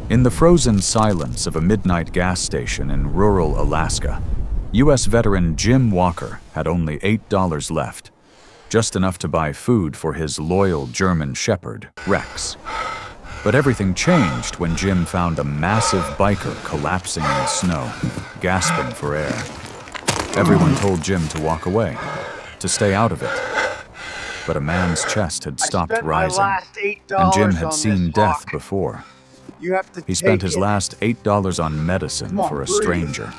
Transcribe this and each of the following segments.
In the frozen silence of a midnight gas station in rural Alaska, U.S. veteran Jim Walker had only $8 left, just enough to buy food for his loyal German shepherd, Rex. But everything changed when Jim found a massive biker collapsing in the snow, gasping for air. Everyone told Jim to walk away, to stay out of it. But a man's chest had stopped rising, and Jim had seen death before. He spent his last $8 on medicine for a stranger,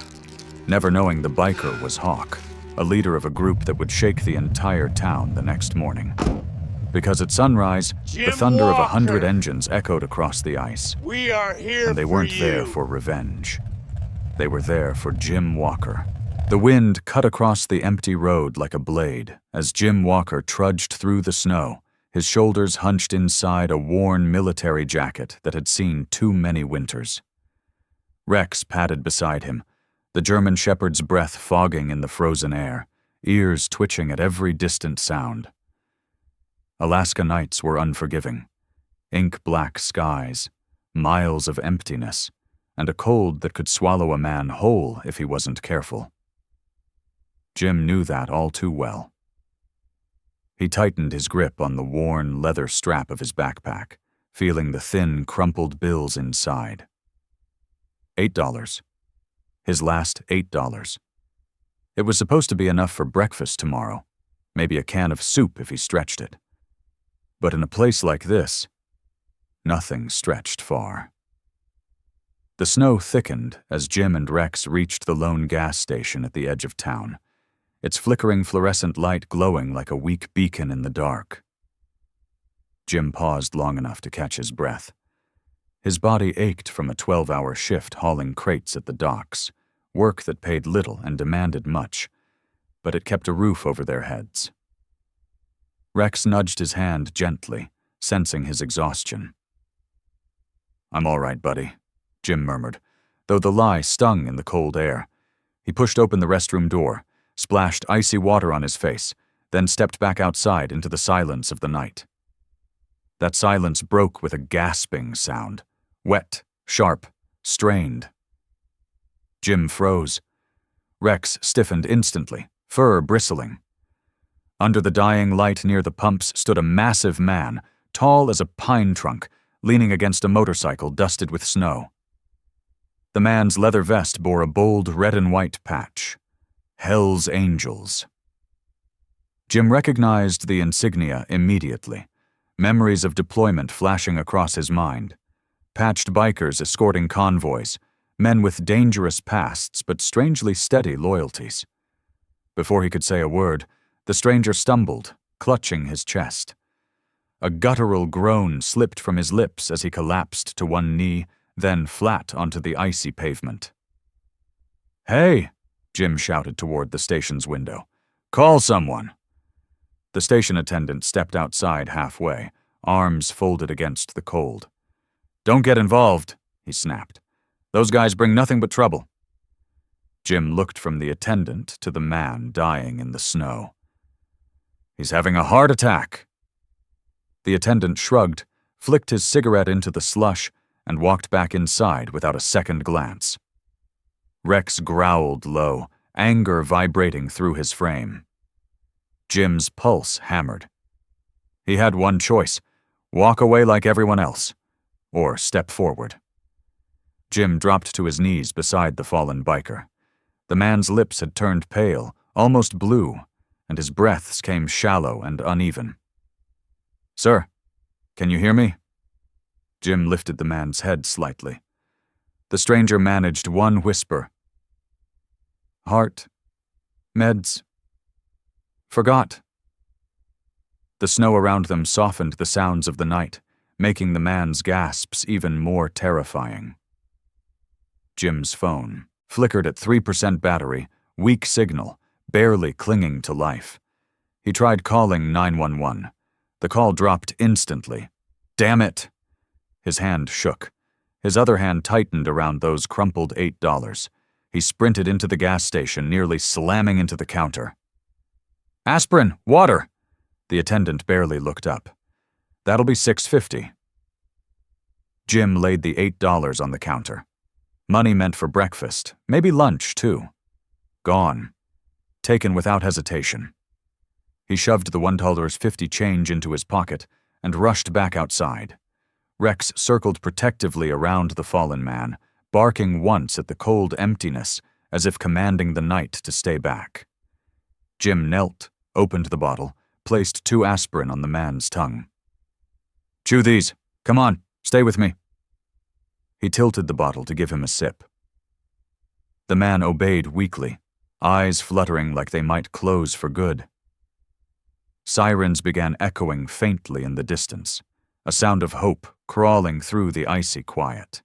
never knowing the biker was Hawk, a leader of a group that would shake the entire town the next morning. Because at sunrise, the thunder of 100 engines echoed across the ice. We are here and they weren't there for revenge. They were there for Jim Walker. The wind cut across the empty road like a blade as Jim Walker trudged through the snow, his shoulders hunched inside a worn military jacket that had seen too many winters. Rex padded beside him, the German shepherd's breath fogging in the frozen air, ears twitching at every distant sound. Alaska nights were unforgiving. Ink-black skies, miles of emptiness, and a cold that could swallow a man whole if he wasn't careful. Jim knew that all too well. He tightened his grip on the worn leather strap of his backpack, feeling the thin, crumpled bills inside. $8. His last $8. It was supposed to be enough for breakfast tomorrow, maybe a can of soup if he stretched it. But in a place like this, nothing stretched far. The snow thickened as Jim and Rex reached the lone gas station at the edge of town, its flickering fluorescent light glowing like a weak beacon in the dark. Jim paused long enough to catch his breath. His body ached from a 12-hour shift hauling crates at the docks, work that paid little and demanded much, but it kept a roof over their heads. Rex nudged his hand gently, sensing his exhaustion. "I'm all right, buddy," Jim murmured, though the lie stung in the cold air. He pushed open the restroom door, splashed icy water on his face, then stepped back outside into the silence of the night. That silence broke with a gasping sound, wet, sharp, strained. Jim froze. Rex stiffened instantly, fur bristling. Under the dying light near the pumps stood a massive man, tall as a pine trunk, leaning against a motorcycle dusted with snow. The man's leather vest bore a bold red and white patch. Hell's Angels. Jim recognized the insignia immediately, memories of deployment flashing across his mind. Patched bikers escorting convoys, men with dangerous pasts but strangely steady loyalties. Before he could say a word, the stranger stumbled, clutching his chest. A guttural groan slipped from his lips as he collapsed to one knee, then flat onto the icy pavement. "Hey!" Jim shouted toward the station's window. "Call someone!" The station attendant stepped outside halfway, arms folded against the cold. "Don't get involved," he snapped. "Those guys bring nothing but trouble." Jim looked from the attendant to the man dying in the snow. "He's having a heart attack." The attendant shrugged, flicked his cigarette into the slush, and walked back inside without a second glance. Rex growled low, anger vibrating through his frame. Jim's pulse hammered. He had one choice: walk away like everyone else, or step forward. Jim dropped to his knees beside the fallen biker. The man's lips had turned pale, almost blue, and his breaths came shallow and uneven. "Sir, can you hear me?" Jim lifted the man's head slightly. The stranger managed one whisper. "Heart. Meds. Forgot." The snow around them softened the sounds of the night, making the man's gasps even more terrifying. Jim's phone flickered at 3% battery, weak signal, barely clinging to life. He tried calling 911. The call dropped instantly. Damn it! His hand shook. His other hand tightened around those crumpled $8. He sprinted into the gas station, nearly slamming into the counter. "Aspirin! Water!" The attendant barely looked up. "That'll be $6.50. Jim laid the $8 on the counter. Money meant for breakfast, maybe lunch, too. Gone. Taken without hesitation. He shoved the $1.50 change into his pocket and rushed back outside. Rex circled protectively around the fallen man, barking once at the cold emptiness as if commanding the night to stay back. Jim knelt, opened the bottle, placed 2 aspirin on the man's tongue. "Chew these. Come on, stay with me." He tilted the bottle to give him a sip. The man obeyed weakly, eyes fluttering like they might close for good. Sirens began echoing faintly in the distance, a sound of hope crawling through the icy quiet.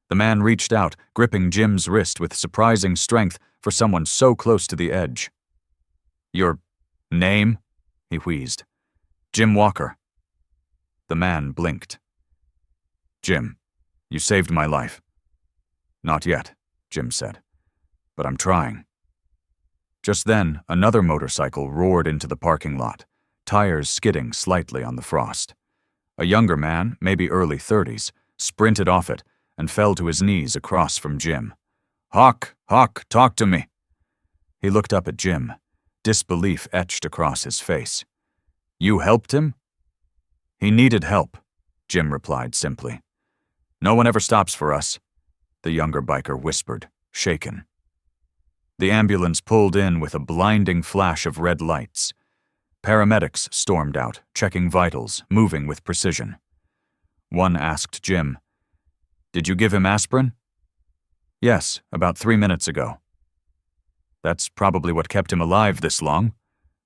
The man reached out, gripping Jim's wrist with surprising strength for someone so close to the edge. "Your name?" he wheezed. "Jim Walker." The man blinked. "Jim, you saved my life." "Not yet," Jim said, "but I'm trying." Just then, another motorcycle roared into the parking lot, tires skidding slightly on the frost. A younger man, maybe early 30s, sprinted off it and fell to his knees across from Jim. Hawk, talk to me." He looked up at Jim, disbelief etched across his face. "You helped him?" "He needed help," Jim replied simply. "No one ever stops for us," the younger biker whispered, shaken. The ambulance pulled in with a blinding flash of red lights. Paramedics stormed out, checking vitals, moving with precision. One asked Jim, "Did you give him aspirin?" "Yes, about 3 minutes ago." "That's probably what kept him alive this long,"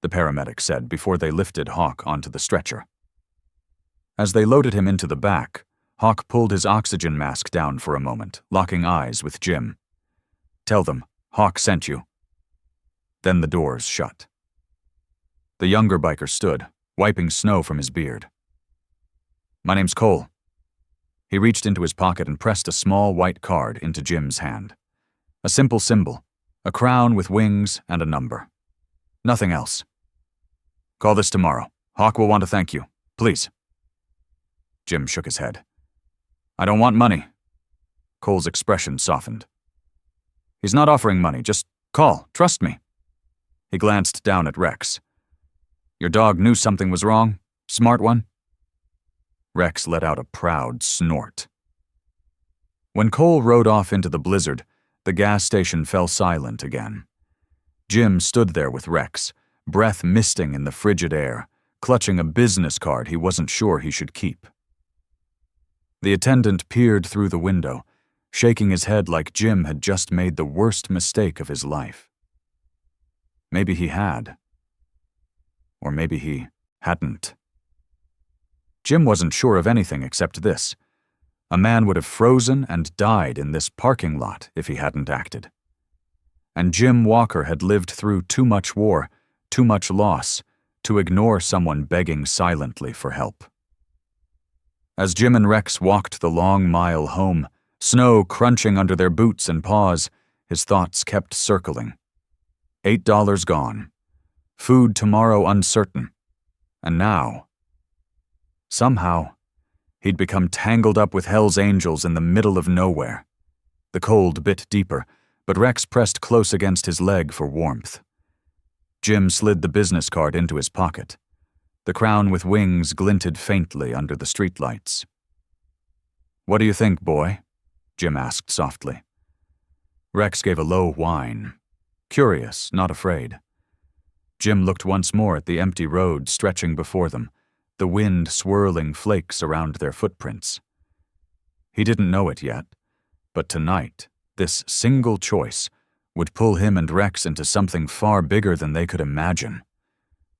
the paramedic said before they lifted Hawk onto the stretcher. As they loaded him into the back, Hawk pulled his oxygen mask down for a moment, locking eyes with Jim. "Tell them, Hawk sent you." Then the doors shut. The younger biker stood, wiping snow from his beard. "My name's Cole." He reached into his pocket and pressed a small white card into Jim's hand. A simple symbol, a crown with wings and a number. Nothing else. "Call this tomorrow. Hawk will want to thank you. Please." Jim shook his head. "I don't want money." Cole's expression softened. "He's not offering money. Just call. Trust me." He glanced down at Rex. "Your dog knew something was wrong? Smart one?" Rex let out a proud snort. When Cole rode off into the blizzard, the gas station fell silent again. Jim stood there with Rex, breath misting in the frigid air, clutching a business card he wasn't sure he should keep. The attendant peered through the window, shaking his head like Jim had just made the worst mistake of his life. Maybe he had. Or maybe he hadn't. Jim wasn't sure of anything except this. A man would have frozen and died in this parking lot if he hadn't acted. And Jim Walker had lived through too much war, too much loss, to ignore someone begging silently for help. As Jim and Rex walked the long mile home, snow crunching under their boots and paws, his thoughts kept circling. $8 gone. Food tomorrow uncertain. And now, somehow, he'd become tangled up with Hell's Angels in the middle of nowhere. The cold bit deeper, but Rex pressed close against his leg for warmth. Jim slid the business card into his pocket. The crown with wings glinted faintly under the streetlights. "What do you think, boy?" Jim asked softly. Rex gave a low whine. Curious, not afraid. Jim looked once more at the empty road stretching before them, the wind swirling flakes around their footprints. He didn't know it yet, but tonight, this single choice would pull him and Rex into something far bigger than they could imagine.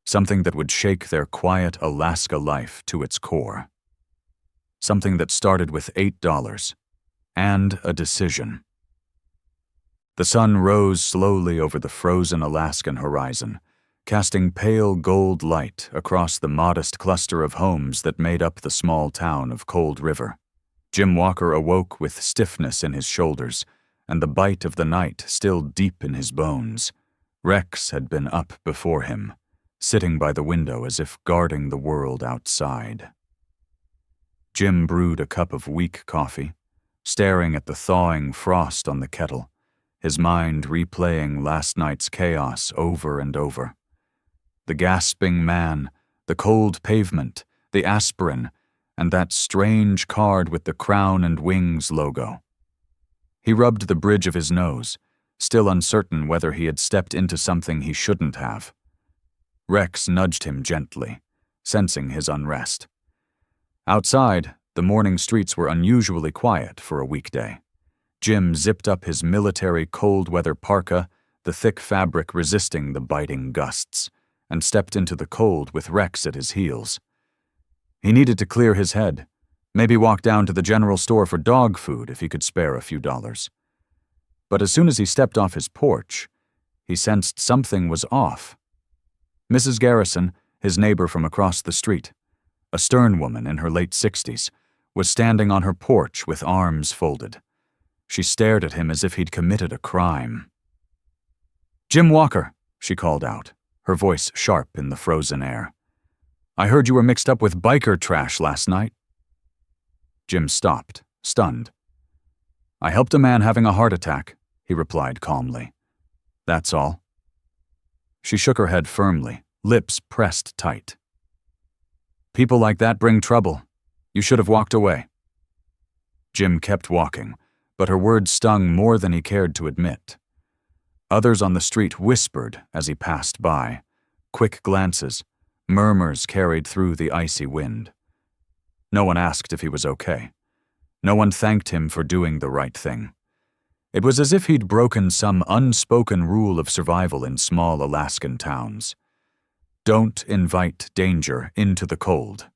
Something that would shake their quiet Alaska life to its core. Something that started with $8 and a decision. The sun rose slowly over the frozen Alaskan horizon, casting pale gold light across the modest cluster of homes that made up the small town of Cold River. Jim Walker awoke with stiffness in his shoulders and the bite of the night still deep in his bones. Rex had been up before him, sitting by the window as if guarding the world outside. Jim brewed a cup of weak coffee, staring at the thawing frost on the kettle, his mind replaying last night's chaos over and over. The gasping man, the cold pavement, the aspirin, and that strange card with the crown and wings logo. He rubbed the bridge of his nose, still uncertain whether he had stepped into something he shouldn't have. Rex nudged him gently, sensing his unrest. Outside, the morning streets were unusually quiet for a weekday. Jim zipped up his military cold-weather parka, the thick fabric resisting the biting gusts, and stepped into the cold with Rex at his heels. He needed to clear his head, maybe walk down to the general store for dog food if he could spare a few dollars. But as soon as he stepped off his porch, he sensed something was off. Mrs. Garrison, his neighbor from across the street, a stern woman in her late 60s, was standing on her porch with arms folded. She stared at him as if he'd committed a crime. "Jim Walker," she called out, her voice sharp in the frozen air. "I heard you were mixed up with biker trash last night." Jim stopped, stunned. "I helped a man having a heart attack," he replied calmly. "That's all." She shook her head firmly, lips pressed tight. "People like that bring trouble. You should have walked away." Jim kept walking, but her words stung more than he cared to admit. Others on the street whispered as he passed by, quick glances, murmurs carried through the icy wind. No one asked if he was okay. No one thanked him for doing the right thing. It was as if he'd broken some unspoken rule of survival in small Alaskan towns. Don't invite danger into the cold.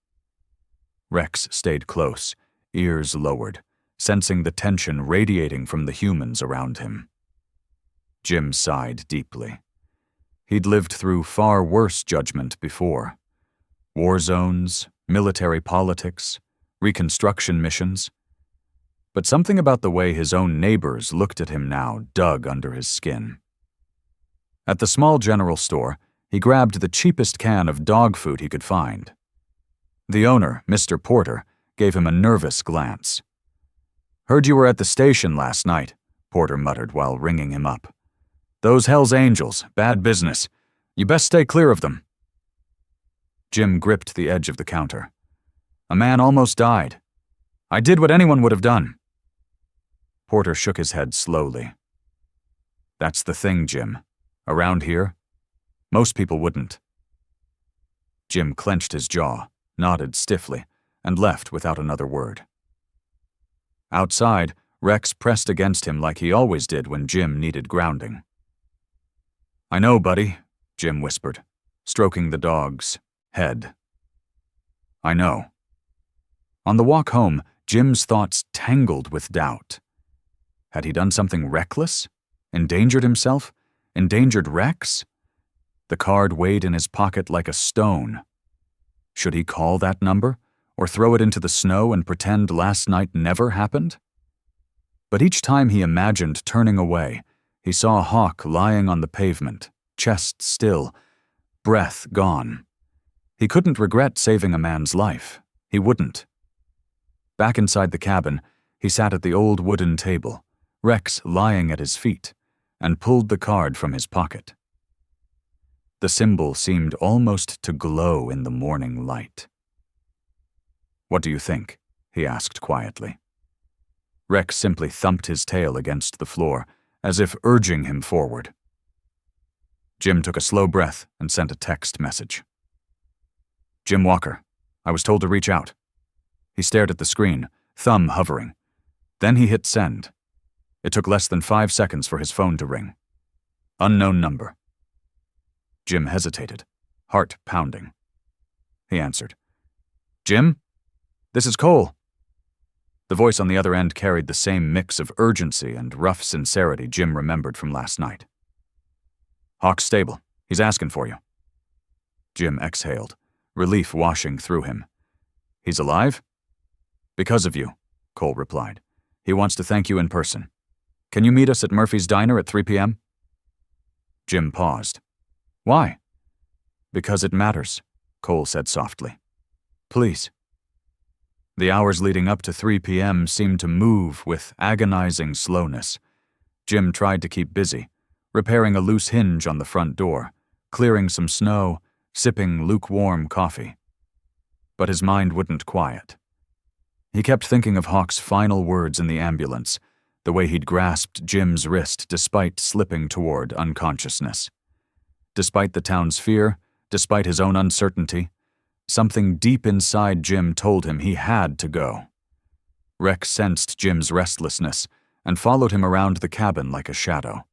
Rex stayed close, ears lowered, sensing the tension radiating from the humans around him. Jim sighed deeply. He'd lived through far worse judgment before. War zones, military politics, reconstruction missions. But something about the way his own neighbors looked at him now dug under his skin. At the small general store, he grabbed the cheapest can of dog food he could find. The owner, Mr. Porter, gave him a nervous glance. "Heard you were at the station last night," Porter muttered while ringing him up. "Those Hell's Angels, bad business. You best stay clear of them." Jim gripped the edge of the counter. "A man almost died. I did what anyone would have done." Porter shook his head slowly. "That's the thing, Jim. Around here, most people wouldn't." Jim clenched his jaw, nodded stiffly, and left without another word. Outside, Rex pressed against him like he always did when Jim needed grounding. "I know, buddy," Jim whispered, stroking the dog's head. "I know." On the walk home, Jim's thoughts tangled with doubt. Had he done something reckless? Endangered himself? Endangered Rex? The card weighed in his pocket like a stone. Should he call that number, or throw it into the snow and pretend last night never happened? But each time he imagined turning away, he saw Hawk lying on the pavement, chest still, breath gone. He couldn't regret saving a man's life. He wouldn't. Back inside the cabin, he sat at the old wooden table, Rex lying at his feet, and pulled the card from his pocket. The symbol seemed almost to glow in the morning light. "What do you think?" he asked quietly. Rex simply thumped his tail against the floor, as if urging him forward. Jim took a slow breath and sent a text message. "Jim Walker, I was told to reach out." He stared at the screen, thumb hovering. Then he hit send. It took less than 5 seconds for his phone to ring. Unknown number. Jim hesitated, heart pounding. He answered. "Jim? This is Cole." The voice on the other end carried the same mix of urgency and rough sincerity Jim remembered from last night. "Hawk's stable. He's asking for you." Jim exhaled, relief washing through him. "He's alive?" "Because of you," Cole replied. "He wants to thank you in person. Can you meet us at Murphy's Diner at 3 p.m.? Jim paused. "Why?" "Because it matters," Cole said softly. "Please." The hours leading up to 3 p.m. seemed to move with agonizing slowness. Jim tried to keep busy, repairing a loose hinge on the front door, clearing some snow, sipping lukewarm coffee. But his mind wouldn't quiet. He kept thinking of Hawk's final words in the ambulance, the way he'd grasped Jim's wrist despite slipping toward unconsciousness. Despite the town's fear, despite his own uncertainty, something deep inside Jim told him he had to go. Rex sensed Jim's restlessness and followed him around the cabin like a shadow.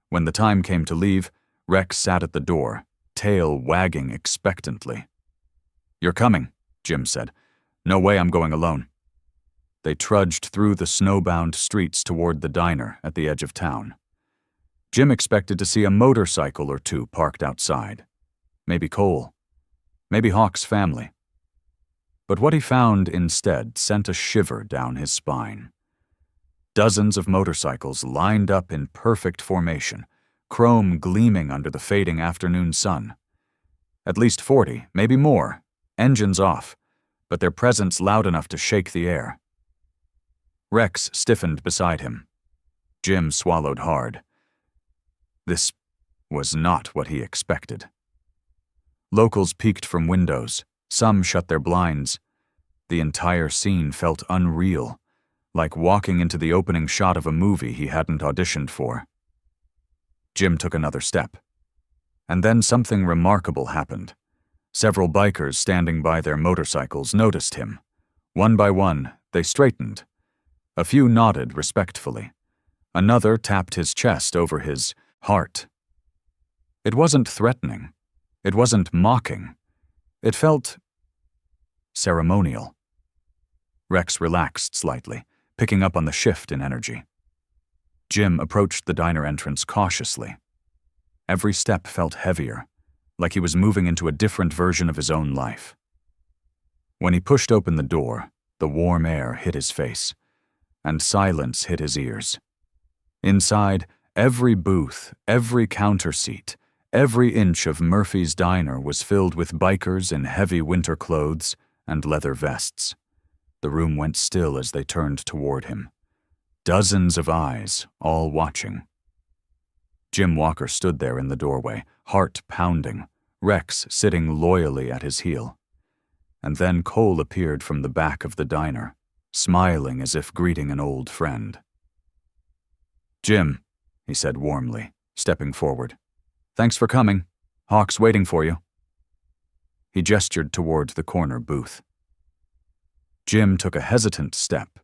When the time came to leave, Rex sat at the door, tail wagging expectantly. "You're coming," Jim said. "No way I'm going alone." They trudged through the snowbound streets toward the diner at the edge of town. Jim expected to see a motorcycle or two parked outside. Maybe Cole. Maybe Hawk's family. But what he found instead sent a shiver down his spine. Dozens of motorcycles lined up in perfect formation, chrome gleaming under the fading afternoon sun. At least 40, maybe more, engines off, but their presence loud enough to shake the air. Rex stiffened beside him. Jim swallowed hard. This was not what he expected. Locals peeked from windows. Some shut their blinds. The entire scene felt unreal, like walking into the opening shot of a movie he hadn't auditioned for. Jim took another step. And then something remarkable happened. Several bikers standing by their motorcycles noticed him. One by one, they straightened. A few nodded respectfully. Another tapped his chest over his heart. It wasn't threatening. It wasn't mocking. It felt ceremonial. Rex relaxed slightly, picking up on the shift in energy. Jim approached the diner entrance cautiously. Every step felt heavier, like he was moving into a different version of his own life. When he pushed open the door, the warm air hit his face, and silence hit his ears. Inside, every booth, every counter seat, every inch of Murphy's diner was filled with bikers in heavy winter clothes and leather vests. The room went still as they turned toward him. Dozens of eyes, all watching. Jim Walker stood there in the doorway, heart pounding, Rex sitting loyally at his heel. And then Cole appeared from the back of the diner, smiling as if greeting an old friend. "Jim," he said warmly, stepping forward. "Thanks for coming. Hawk's waiting for you." He gestured toward the corner booth. Jim took a hesitant step,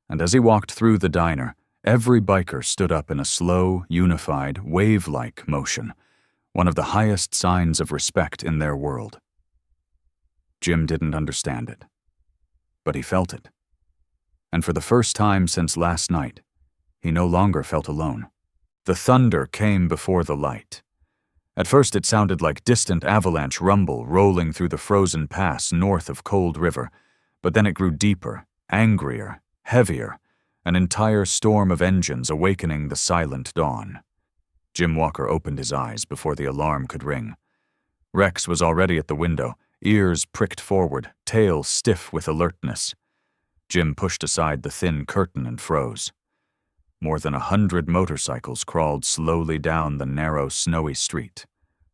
and as he walked through the diner, every biker stood up in a slow, unified, wave-like motion, one of the highest signs of respect in their world. Jim didn't understand it, but he felt it. And for the first time since last night, he no longer felt alone. The thunder came before the light. At first it sounded like distant avalanche rumble rolling through the frozen pass north of Cold River, but then it grew deeper, angrier, heavier, an entire storm of engines awakening the silent dawn. Jim Walker opened his eyes before the alarm could ring. Rex was already at the window, ears pricked forward, tail stiff with alertness. Jim pushed aside the thin curtain and froze. More than 100 motorcycles crawled slowly down the narrow, snowy street,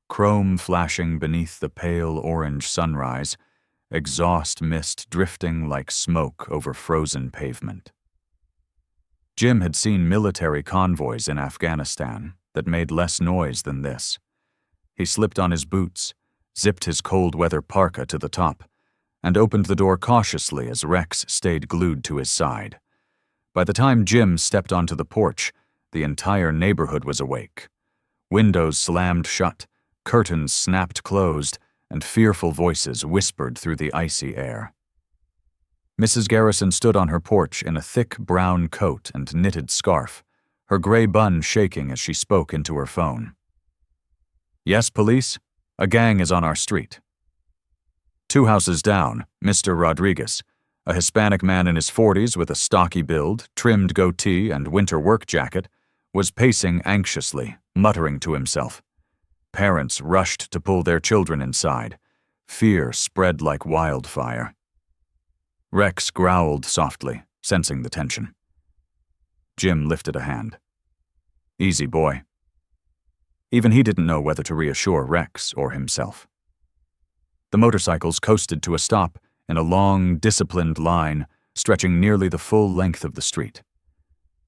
chrome flashing beneath the pale orange sunrise, exhaust mist drifting like smoke over frozen pavement. Jim had seen military convoys in Afghanistan that made less noise than this. He slipped on his boots, zipped his cold-weather parka to the top, and opened the door cautiously as Rex stayed glued to his side. By the time Jim stepped onto the porch, the entire neighborhood was awake. Windows slammed shut, curtains snapped closed, and fearful voices whispered through the icy air. Mrs. Garrison stood on her porch in a thick brown coat and knitted scarf, her gray bun shaking as she spoke into her phone. "Yes, police? A gang is on our street." 2 houses down, Mr. Rodriguez, a Hispanic man in his 40s with a stocky build, trimmed goatee, and winter work jacket, was pacing anxiously, muttering to himself. Parents rushed to pull their children inside. Fear spread like wildfire. Rex growled softly, sensing the tension. Jim lifted a hand. Easy, boy. Even he didn't know whether to reassure Rex or himself. The motorcycles coasted to a stop in a long, disciplined line stretching nearly the full length of the street.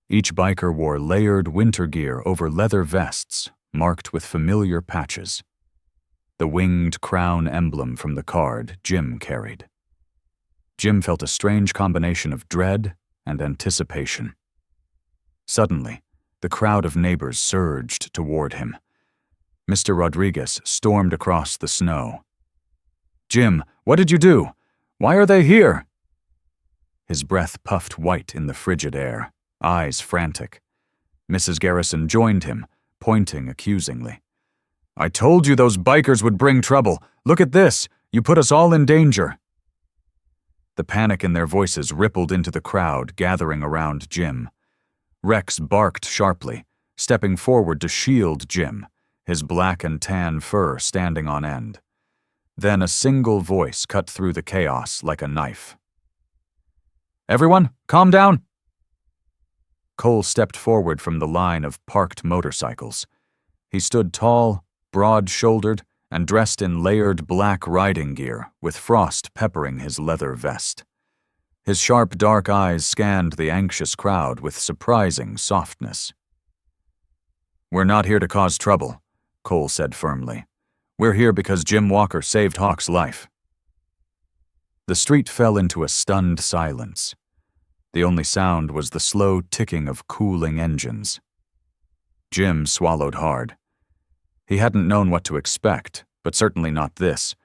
Each biker wore layered winter gear over leather vests marked with familiar patches. The winged crown emblem from the card Jim carried. Jim felt a strange combination of dread and anticipation. Suddenly, the crowd of neighbors surged toward him. Mr. Rodriguez stormed across the snow. "Jim, what did you do? Why are they here?" His breath puffed white in the frigid air, eyes frantic. Mrs. Garrison joined him, pointing accusingly. "I told you those bikers would bring trouble. Look at this. You put us all in danger." The panic in their voices rippled into the crowd gathering around Jim. Rex barked sharply, stepping forward to shield Jim, his black and tan fur standing on end. Then a single voice cut through the chaos like a knife. "Everyone, calm down." Cole stepped forward from the line of parked motorcycles. He stood tall, broad-shouldered, and dressed in layered black riding gear with frost peppering his leather vest. His sharp, dark eyes scanned the anxious crowd with surprising softness. "We're not here to cause trouble," Cole said firmly. "We're here because Jim Walker saved Hawk's life." The street fell into a stunned silence. The only sound was the slow ticking of cooling engines. Jim swallowed hard. He hadn't known what to expect, but certainly not this.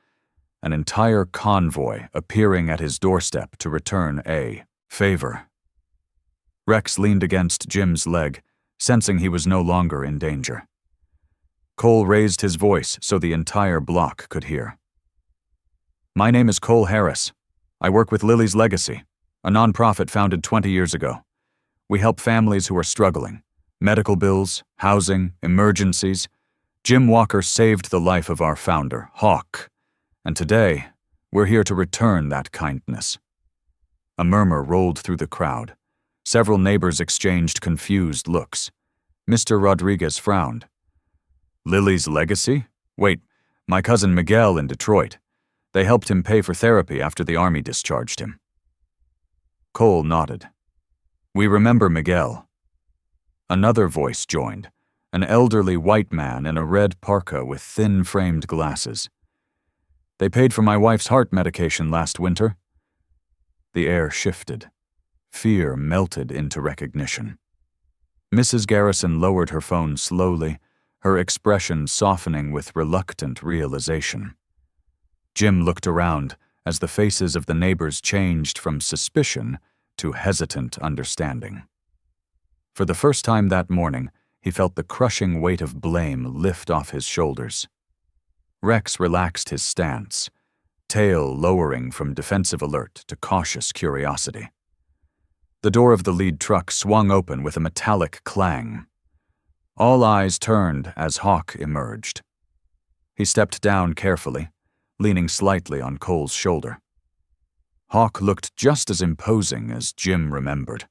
An entire convoy appearing at his doorstep to return a favor. Rex leaned against Jim's leg, sensing he was no longer in danger. Cole raised his voice so the entire block could hear. "My name is Cole Harris. I work with Lily's Legacy, a nonprofit founded 20 years ago. We help families who are struggling. Medical bills, housing, emergencies. Jim Walker saved the life of our founder, Hawk, and today, we're here to return that kindness." A murmur rolled through the crowd. Several neighbors exchanged confused looks. Mr. Rodriguez frowned. "Lily's Legacy? Wait, my cousin Miguel in Detroit. They helped him pay for therapy after the Army discharged him." Cole nodded. "We remember Miguel." Another voice joined, an elderly white man in a red parka with thin-framed glasses. "They paid for my wife's heart medication last winter." The air shifted. Fear melted into recognition. Mrs. Garrison lowered her phone slowly, her expression softening with reluctant realization. Jim looked around as the faces of the neighbors changed from suspicion to hesitant understanding. For the first time that morning, he felt the crushing weight of blame lift off his shoulders. Rex relaxed his stance, tail lowering from defensive alert to cautious curiosity. The door of the lead truck swung open with a metallic clang. All eyes turned as Hawk emerged. He stepped down carefully, leaning slightly on Cole's shoulder. Hawk looked just as imposing as Jim remembered.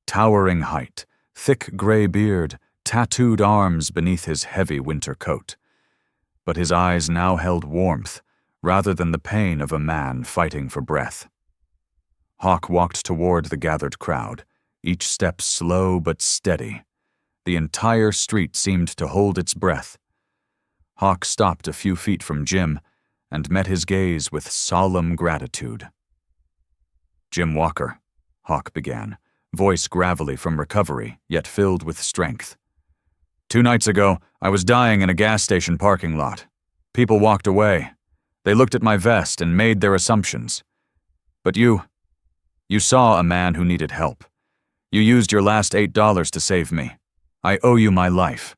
Towering height, thick gray beard, tattooed arms beneath his heavy winter coat. But his eyes now held warmth, rather than the pain of a man fighting for breath. Hawk walked toward the gathered crowd, each step slow but steady. The entire street seemed to hold its breath. Hawk stopped a few feet from Jim and met his gaze with solemn gratitude. "Jim Walker," Hawk began, voice gravelly from recovery, yet filled with strength. "2 nights ago, I was dying in a gas station parking lot. People walked away. They looked at my vest and made their assumptions. But you saw a man who needed help. You used your last $8 to save me. I owe you my life."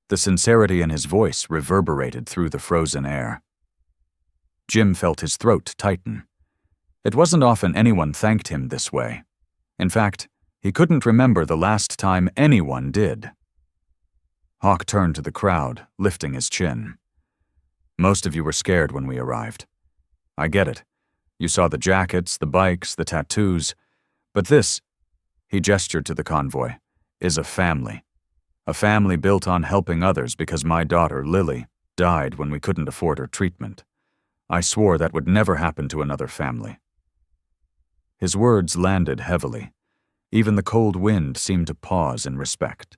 The sincerity in his voice reverberated through the frozen air. Jim felt his throat tighten. It wasn't often anyone thanked him this way. In fact, he couldn't remember the last time anyone did. Hawk turned to the crowd, lifting his chin. "Most of you were scared when we arrived. I get it. You saw the jackets, the bikes, the tattoos. But this," he gestured to the convoy, "is a family. A family built on helping others because my daughter, Lily, died when we couldn't afford her treatment. I swore that would never happen to another family." His words landed heavily. Even the cold wind seemed to pause in respect.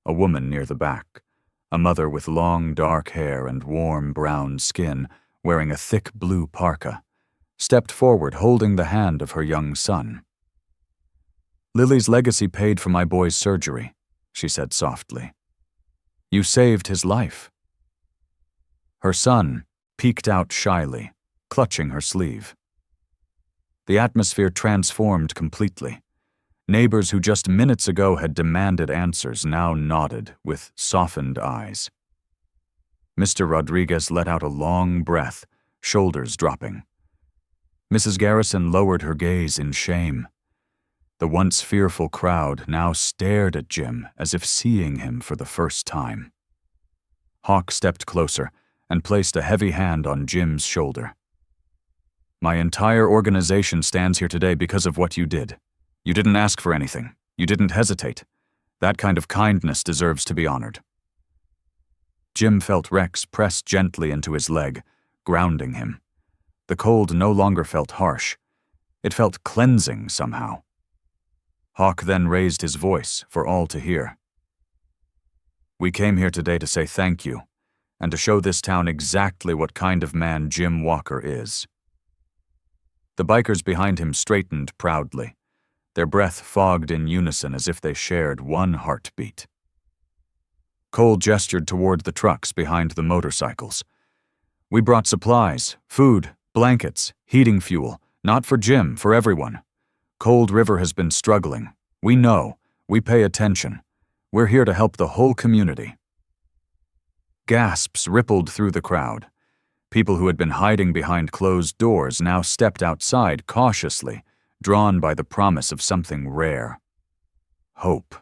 A woman near the back, a mother with long dark hair and warm brown skin, wearing a thick blue parka, stepped forward holding the hand of her young son. "Lily's legacy paid for my boy's surgery," she said softly. "You saved his life." Her son peeked out shyly, clutching her sleeve. The atmosphere transformed completely. Neighbors who just minutes ago had demanded answers now nodded with softened eyes. Mr. Rodriguez let out a long breath, shoulders dropping. Mrs. Garrison lowered her gaze in shame. The once fearful crowd now stared at Jim as if seeing him for the first time. Hawk stepped closer and placed a heavy hand on Jim's shoulder. "My entire organization stands here today because of what you did. You didn't ask for anything. You didn't hesitate. That kind of kindness deserves to be honored." Jim felt Rex press gently into his leg, grounding him. The cold no longer felt harsh. It felt cleansing somehow. Hawk then raised his voice for all to hear. "We came here today to say thank you, and to show this town exactly what kind of man Jim Walker is." The bikers behind him straightened proudly, their breath fogged in unison as if they shared one heartbeat. Cole gestured toward the trucks behind the motorcycles. "We brought supplies, food, blankets, heating fuel, not for Jim, for everyone. Cold River has been struggling. We know. We pay attention. We're here to help the whole community." Gasps rippled through the crowd. People who had been hiding behind closed doors now stepped outside cautiously, drawn by the promise of something rare. Hope.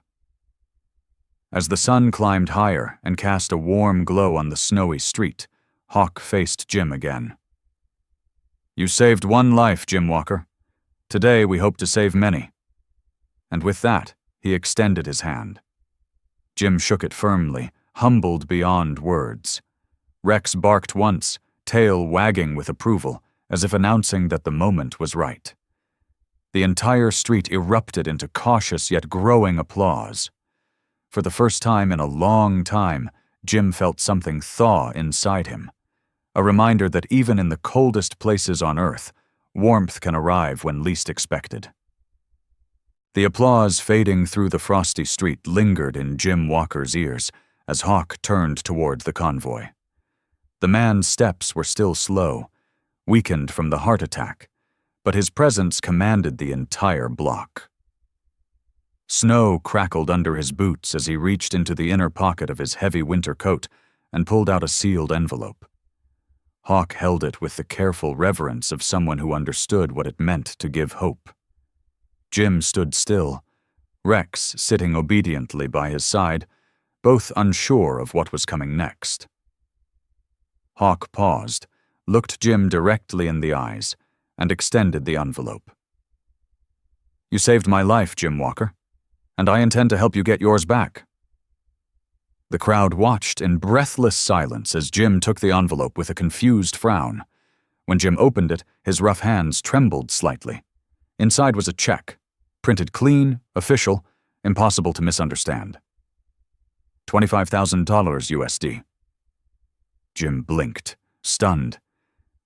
As the sun climbed higher and cast a warm glow on the snowy street, Hawk faced Jim again. "You saved one life, Jim Walker. Today we hope to save many." And with that, he extended his hand. Jim shook it firmly, humbled beyond words. Rex barked once, tail wagging with approval, as if announcing that the moment was right. The entire street erupted into cautious yet growing applause. For the first time in a long time, Jim felt something thaw inside him, a reminder that even in the coldest places on Earth, warmth can arrive when least expected. The applause fading through the frosty street lingered in Jim Walker's ears as Hawk turned toward the convoy. The man's steps were still slow, weakened from the heart attack, but his presence commanded the entire block. Snow crackled under his boots as he reached into the inner pocket of his heavy winter coat and pulled out a sealed envelope. Hawk held it with the careful reverence of someone who understood what it meant to give hope. Jim stood still, Rex sitting obediently by his side, both unsure of what was coming next. Hawk paused, looked Jim directly in the eyes, and extended the envelope. "You saved my life, Jim Walker, and I intend to help you get yours back." The crowd watched in breathless silence as Jim took the envelope with a confused frown. When Jim opened it, his rough hands trembled slightly. Inside was a check, printed clean, official, impossible to misunderstand. $25,000 USD. Jim blinked, stunned.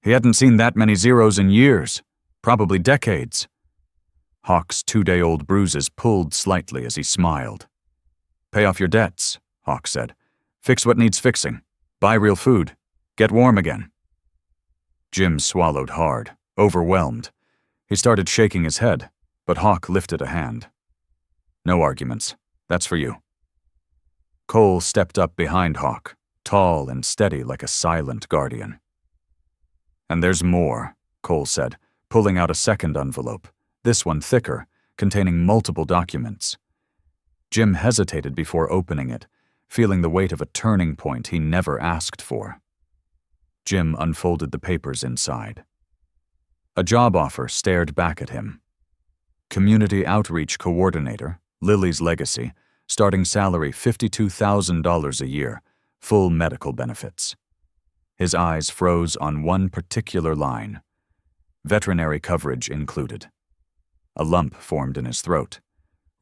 He hadn't seen that many zeros in years, probably decades. Hawk's 2-day-old bruises pulled slightly as he smiled. "Pay off your debts," Hawk said. "Fix what needs fixing. Buy real food. Get warm again." Jim swallowed hard, overwhelmed. He started shaking his head, but Hawk lifted a hand. "No arguments. That's for you." Cole stepped up behind Hawk, tall and steady like a silent guardian. "And there's more," Cole said, pulling out a second envelope, this one thicker, containing multiple documents. Jim hesitated before opening it, feeling the weight of a turning point he never asked for. Jim unfolded the papers inside. A job offer stared back at him. Community Outreach Coordinator, Lily's legacy, starting salary $52,000 a year, full medical benefits. His eyes froze on one particular line. Veterinary coverage included. A lump formed in his throat.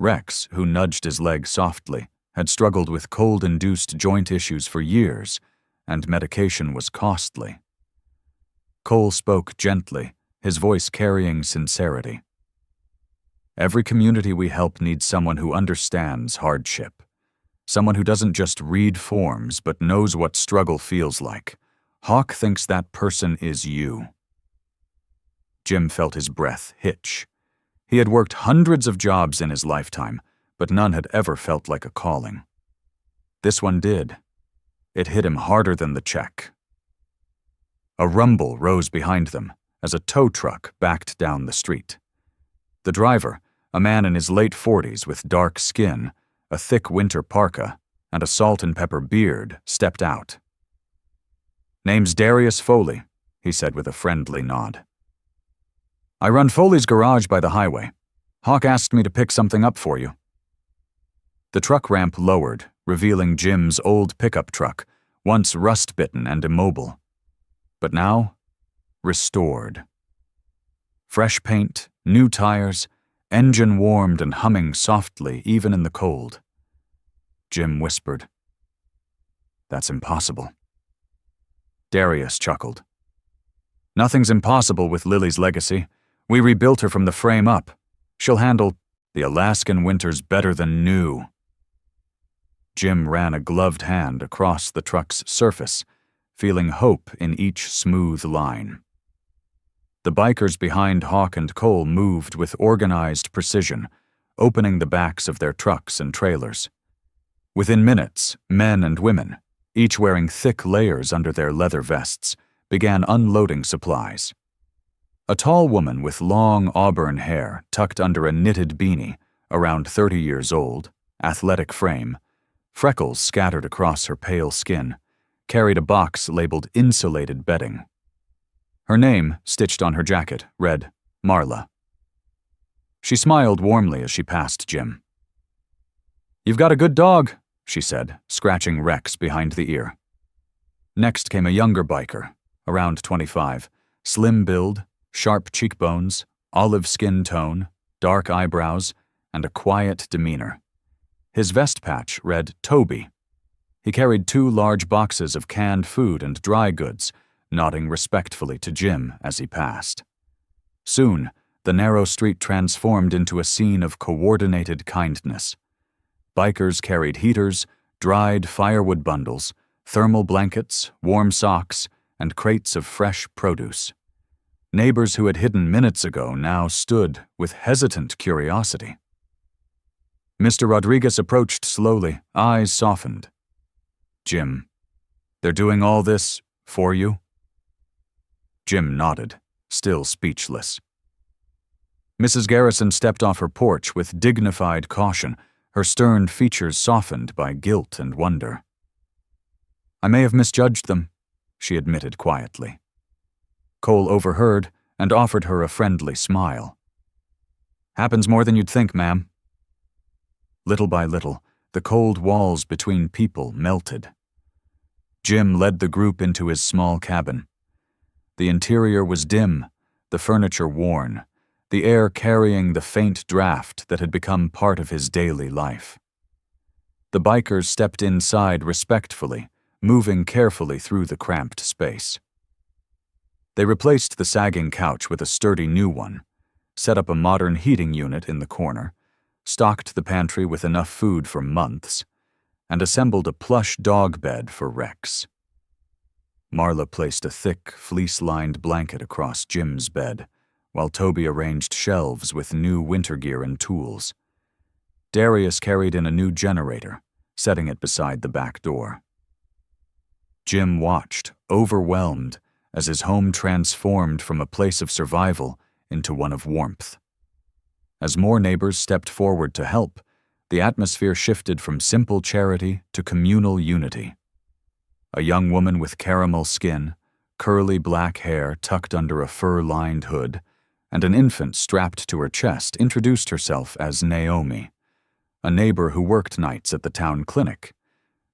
Rex, who nudged his leg softly, had struggled with cold-induced joint issues for years, and medication was costly. Cole spoke gently, his voice carrying sincerity. Every community we help needs someone who understands hardship. Someone who doesn't just read forms but knows what struggle feels like. Hawk thinks that person is you. Jim felt his breath hitch. He had worked hundreds of jobs in his lifetime, but none had ever felt like a calling. This one did. It hit him harder than the check. A rumble rose behind them as a tow truck backed down the street. The driver, a man in his late 40s with dark skin, a thick winter parka, and a salt and pepper beard, stepped out. "Name's Darius Foley," he said with a friendly nod. "I run Foley's garage by the highway. Hawk asked me to pick something up for you." The truck ramp lowered, revealing Jim's old pickup truck, once rust-bitten and immobile. But now, restored. Fresh paint, new tires, engine warmed and humming softly even in the cold. Jim whispered, "That's impossible." Darius chuckled. "Nothing's impossible with Lily's legacy. We rebuilt her from the frame up. She'll handle the Alaskan winters better than new." Jim ran a gloved hand across the truck's surface, feeling hope in each smooth line. The bikers behind Hawk and Cole moved with organized precision, opening the backs of their trucks and trailers. Within minutes, men and women, each wearing thick layers under their leather vests, began unloading supplies. A tall woman with long auburn hair tucked under a knitted beanie, around 30 years old, athletic frame, freckles scattered across her pale skin, carried a box labeled insulated bedding. Her name, stitched on her jacket, read Marla. She smiled warmly as she passed Jim. "You've got a good dog," she said, scratching Rex behind the ear. Next came a younger biker, around 25, slim build, sharp cheekbones, olive skin tone, dark eyebrows, and a quiet demeanor. His vest patch read Toby. He carried 2 large boxes of canned food and dry goods, nodding respectfully to Jim as he passed. Soon, the narrow street transformed into a scene of coordinated kindness. Bikers carried heaters, dried firewood bundles, thermal blankets, warm socks, and crates of fresh produce. Neighbors who had hidden minutes ago now stood with hesitant curiosity. Mr. Rodriguez approached slowly, eyes softened. "Jim, they're doing all this for you?" Jim nodded, still speechless. Mrs. Garrison stepped off her porch with dignified caution, her stern features softened by guilt and wonder. "I may have misjudged them," she admitted quietly. Cole overheard and offered her a friendly smile. "Happens more than you'd think, ma'am." Little by little, the cold walls between people melted. Jim led the group into his small cabin. The interior was dim, the furniture worn, the air carrying the faint draft that had become part of his daily life. The bikers stepped inside respectfully, moving carefully through the cramped space. They replaced the sagging couch with a sturdy new one, set up a modern heating unit in the corner, stocked the pantry with enough food for months, and assembled a plush dog bed for Rex. Marla placed a thick, fleece-lined blanket across Jim's bed, while Toby arranged shelves with new winter gear and tools. Darius carried in a new generator, setting it beside the back door. Jim watched, overwhelmed, as his home transformed from a place of survival into one of warmth. As more neighbors stepped forward to help, the atmosphere shifted from simple charity to communal unity. A young woman with caramel skin, curly black hair tucked under a fur-lined hood, and an infant strapped to her chest introduced herself as Naomi, a neighbor who worked nights at the town clinic.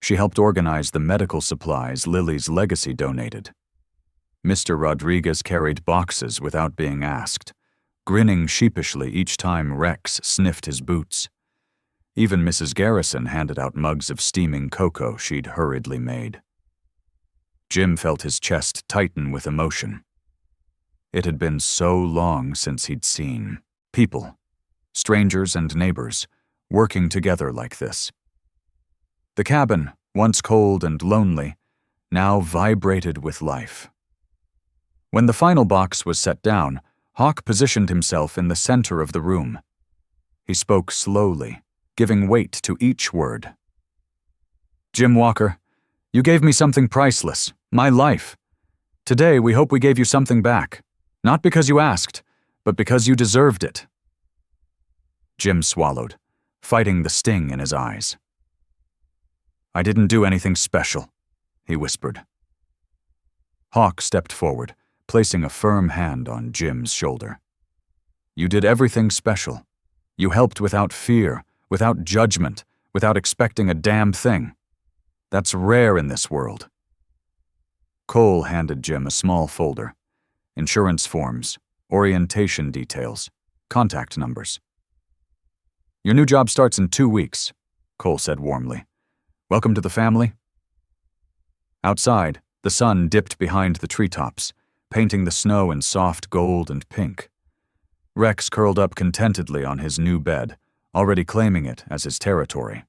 She helped organize the medical supplies Lily's legacy donated. Mr. Rodriguez carried boxes without being asked, grinning sheepishly each time Rex sniffed his boots. Even Mrs. Garrison handed out mugs of steaming cocoa she'd hurriedly made. Jim felt his chest tighten with emotion. It had been so long since he'd seen people, strangers and neighbors, working together like this. The cabin, once cold and lonely, now vibrated with life. When the final box was set down, Hawk positioned himself in the center of the room. He spoke slowly, giving weight to each word. "Jim Walker, you gave me something priceless, my life. Today we hope we gave you something back, not because you asked, but because you deserved it." Jim swallowed, fighting the sting in his eyes. "I didn't do anything special," he whispered. Hawk stepped forward, placing a firm hand on Jim's shoulder. "You did everything special. You helped without fear, without judgment, without expecting a damn thing. That's rare in this world." Cole handed Jim a small folder. Insurance forms, orientation details, contact numbers. "Your new job starts in 2 weeks," Cole said warmly. "Welcome to the family." Outside, the sun dipped behind the treetops, painting the snow in soft gold and pink. Rex curled up contentedly on his new bed, already claiming it as his territory.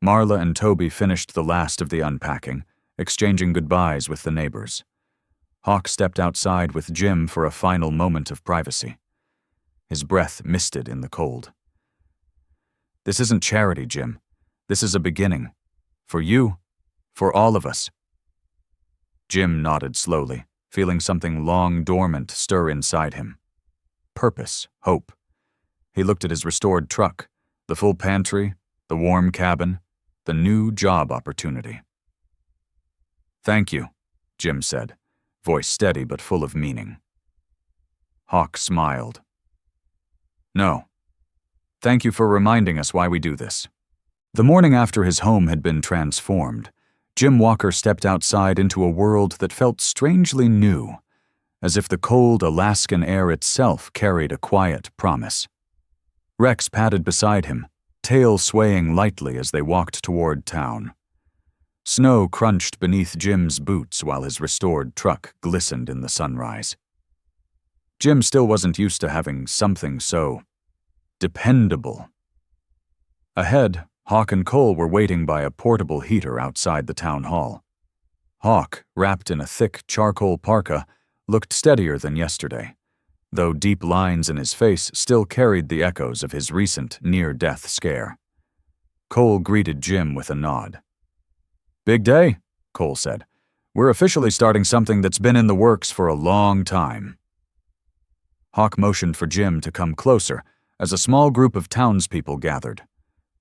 Marla and Toby finished the last of the unpacking, exchanging goodbyes with the neighbors. Hawk stepped outside with Jim for a final moment of privacy. His breath misted in the cold. "This isn't charity, Jim. This is a beginning. For you, for all of us." Jim nodded slowly, feeling something long dormant stir inside him. Purpose, hope. He looked at his restored truck, the full pantry, the warm cabin, the new job opportunity. "Thank you," Jim said, voice steady but full of meaning. Hawk smiled. "No. Thank you for reminding us why we do this." The morning after his home had been transformed, Jim Walker stepped outside into a world that felt strangely new, as if the cold Alaskan air itself carried a quiet promise. Rex padded beside him, tail swaying lightly as they walked toward town. Snow crunched beneath Jim's boots while his restored truck glistened in the sunrise. Jim still wasn't used to having something so dependable. Ahead, Hawk and Cole were waiting by a portable heater outside the town hall. Hawk, wrapped in a thick charcoal parka, looked steadier than yesterday, though deep lines in his face still carried the echoes of his recent near-death scare. Cole greeted Jim with a nod. "Big day," Cole said. "We're officially starting something that's been in the works for a long time." Hawk motioned for Jim to come closer as a small group of townspeople gathered.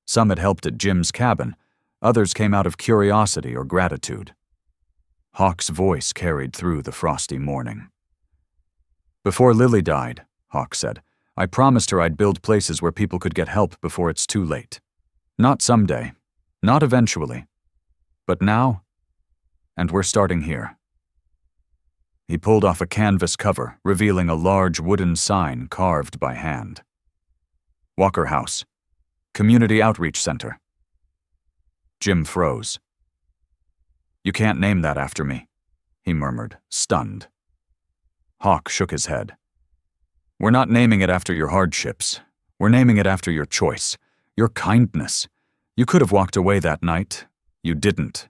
Some had helped at Jim's cabin, others came out of curiosity or gratitude. Hawk's voice carried through the frosty morning. "Before Lily died," Hawk said, "I promised her I'd build places where people could get help before it's too late. Not someday, not eventually, but now, and we're starting here." He pulled off a canvas cover, revealing a large wooden sign carved by hand. "Walker House, Community Outreach Center." Jim froze. "You can't name that after me," he murmured, stunned. Hawk shook his head. "We're not naming it after your hardships. We're naming it after your choice, your kindness. You could have walked away that night. You didn't."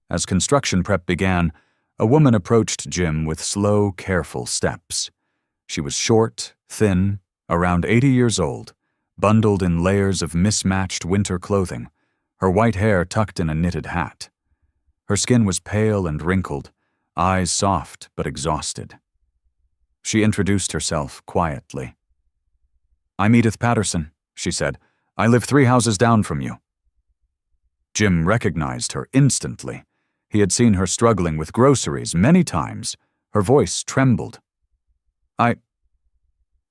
As construction prep began, a woman approached Jim with slow, careful steps. She was short, thin, around 80 years old, bundled in layers of mismatched winter clothing, her white hair tucked in a knitted hat. Her skin was pale and wrinkled, eyes soft but exhausted. She introduced herself quietly. "I'm Edith Patterson," she said. "I live 3 houses down from you." Jim recognized her instantly. He had seen her struggling with groceries many times. Her voice trembled.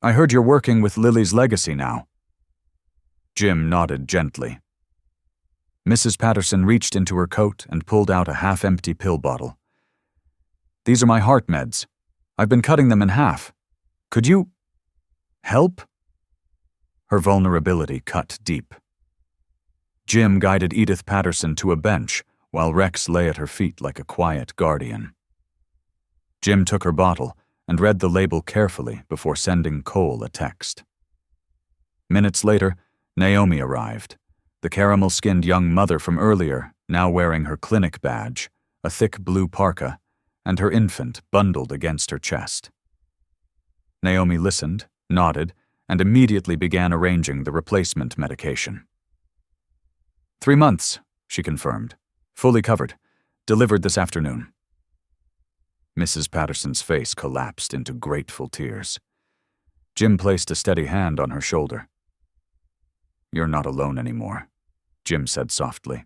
I heard you're working with Lily's legacy now. Jim nodded gently. Mrs. Patterson reached into her coat and pulled out a half-empty pill bottle. These are my heart meds. I've been cutting them in half. Could you help? Her vulnerability cut deep. Jim guided Edith Patterson to a bench while Rex lay at her feet like a quiet guardian. Jim took her bottle and read the label carefully before sending Cole a text. Minutes later, Naomi arrived, the caramel-skinned young mother from earlier, now wearing her clinic badge, a thick blue parka, and her infant bundled against her chest. Naomi listened, nodded, and immediately began arranging the replacement medication. 3 months, she confirmed. Fully covered. Delivered this afternoon. Mrs. Patterson's face collapsed into grateful tears. Jim placed a steady hand on her shoulder. You're not alone anymore, Jim said softly.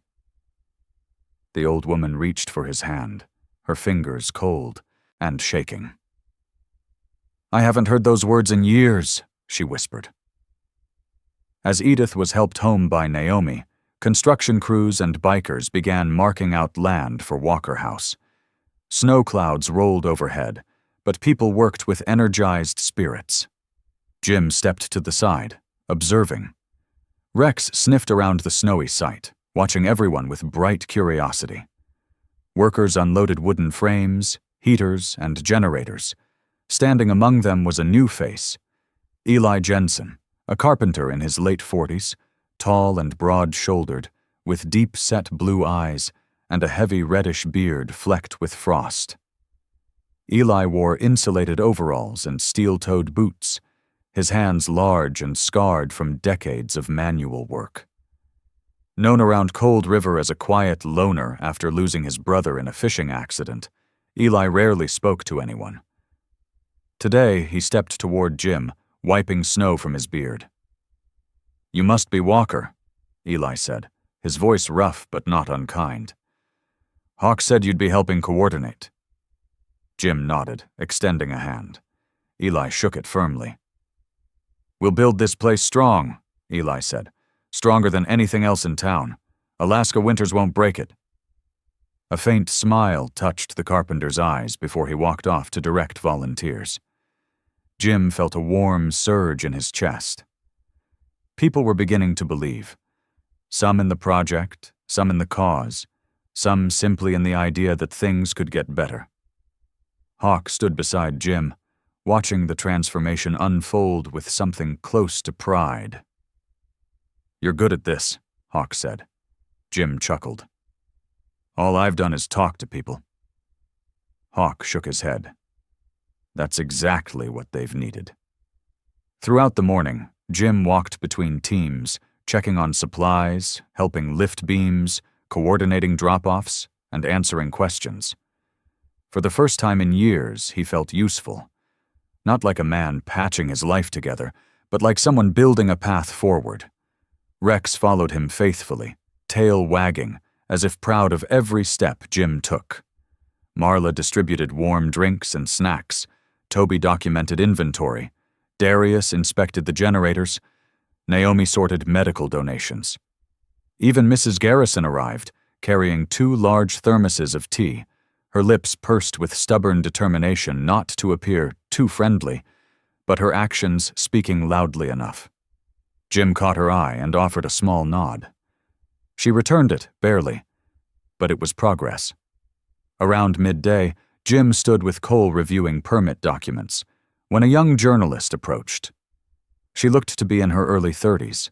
The old woman reached for his hand, her fingers cold and shaking. I haven't heard those words in years, she whispered. As Edith was helped home by Naomi, construction crews and bikers began marking out land for Walker House. Snow clouds rolled overhead, but people worked with energized spirits. Jim stepped to the side, observing. Rex sniffed around the snowy site, watching everyone with bright curiosity. Workers unloaded wooden frames, heaters, and generators. Standing among them was a new face, Eli Jensen, a carpenter in his late 40s, tall and broad-shouldered, with deep-set blue eyes and a heavy reddish beard flecked with frost. Eli wore insulated overalls and steel-toed boots, his hands large and scarred from decades of manual work. Known around Cold River as a quiet loner after losing his brother in a fishing accident, Eli rarely spoke to anyone. Today, he stepped toward Jim, wiping snow from his beard. You must be Walker, Eli said, his voice rough but not unkind. Hawk said you'd be helping coordinate. Jim nodded, extending a hand. Eli shook it firmly. We'll build this place strong, Eli said. Stronger than anything else in town. Alaska winters won't break it. A faint smile touched the carpenter's eyes before he walked off to direct volunteers. Jim felt a warm surge in his chest. People were beginning to believe. Some in the project, some in the cause, some simply in the idea that things could get better. Hawk stood beside Jim, watching the transformation unfold with something close to pride. You're good at this, Hawk said. Jim chuckled. All I've done is talk to people. Hawk shook his head. That's exactly what they've needed. Throughout the morning, Jim walked between teams, checking on supplies, helping lift beams, coordinating drop-offs, and answering questions. For the first time in years, he felt useful. Not like a man patching his life together, but like someone building a path forward. Rex followed him faithfully, tail wagging, as if proud of every step Jim took. Marla distributed warm drinks and snacks. Toby documented inventory. Darius inspected the generators. Naomi sorted medical donations. Even Mrs. Garrison arrived, carrying 2 large thermoses of tea, her lips pursed with stubborn determination not to appear too friendly, but her actions speaking loudly enough. Jim caught her eye and offered a small nod. She returned it, barely, but it was progress. Around midday, Jim stood with Cole reviewing permit documents, when a young journalist approached. She looked to be in her early 30s,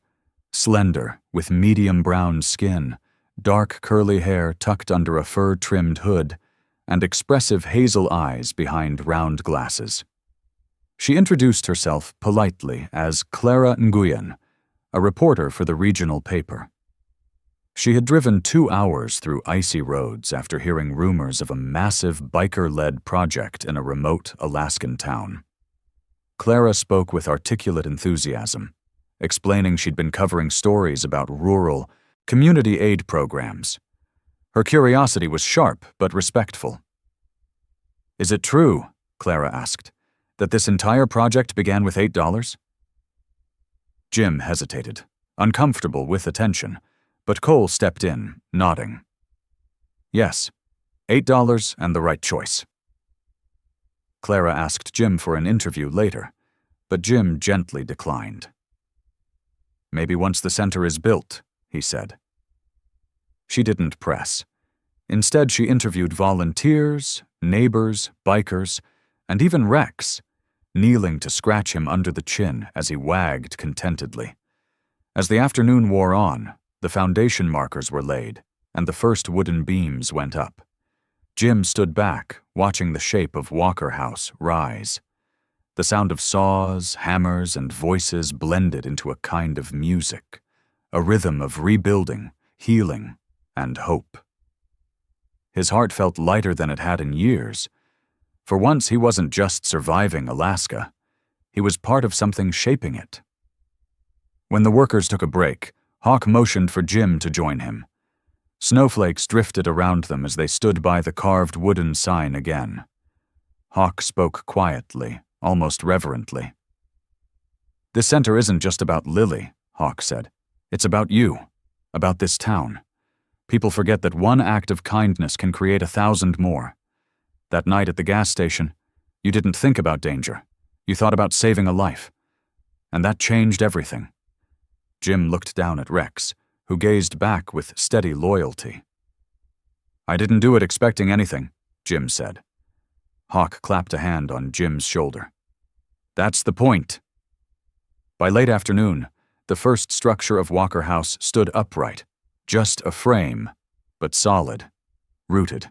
slender, with medium brown skin, dark curly hair tucked under a fur-trimmed hood, and expressive hazel eyes behind round glasses. She introduced herself politely as Clara Nguyen, a reporter for the regional paper. She had driven 2 hours through icy roads after hearing rumors of a massive biker-led project in a remote Alaskan town. Clara spoke with articulate enthusiasm, explaining she'd been covering stories about rural, community aid programs. Her curiosity was sharp but respectful. Is it true? Clara asked. That this entire project began with $8? Jim hesitated, uncomfortable with attention, but Cole stepped in, nodding. Yes, $8 and the right choice. Clara asked Jim for an interview later, but Jim gently declined. Maybe once the center is built, he said. She didn't press. Instead, she interviewed volunteers, neighbors, bikers, and even Rex, kneeling to scratch him under the chin as he wagged contentedly. As the afternoon wore on, the foundation markers were laid, and the first wooden beams went up. Jim stood back, watching the shape of Walker House rise. The sound of saws, hammers, and voices blended into a kind of music, a rhythm of rebuilding, healing, and hope. His heart felt lighter than it had in years. For once, he wasn't just surviving Alaska. He was part of something shaping it. When the workers took a break, Hawk motioned for Jim to join him. Snowflakes drifted around them as they stood by the carved wooden sign again. Hawk spoke quietly, almost reverently. This center isn't just about Lily, Hawk said. It's about you, about this town. People forget that one act of kindness can create 1,000 more. That night at the gas station, you didn't think about danger. You thought about saving a life. And that changed everything. Jim looked down at Rex, who gazed back with steady loyalty. I didn't do it expecting anything, Jim said. Hawk clapped a hand on Jim's shoulder. That's the point. By late afternoon, the first structure of Walker House stood upright, just a frame, but solid, rooted.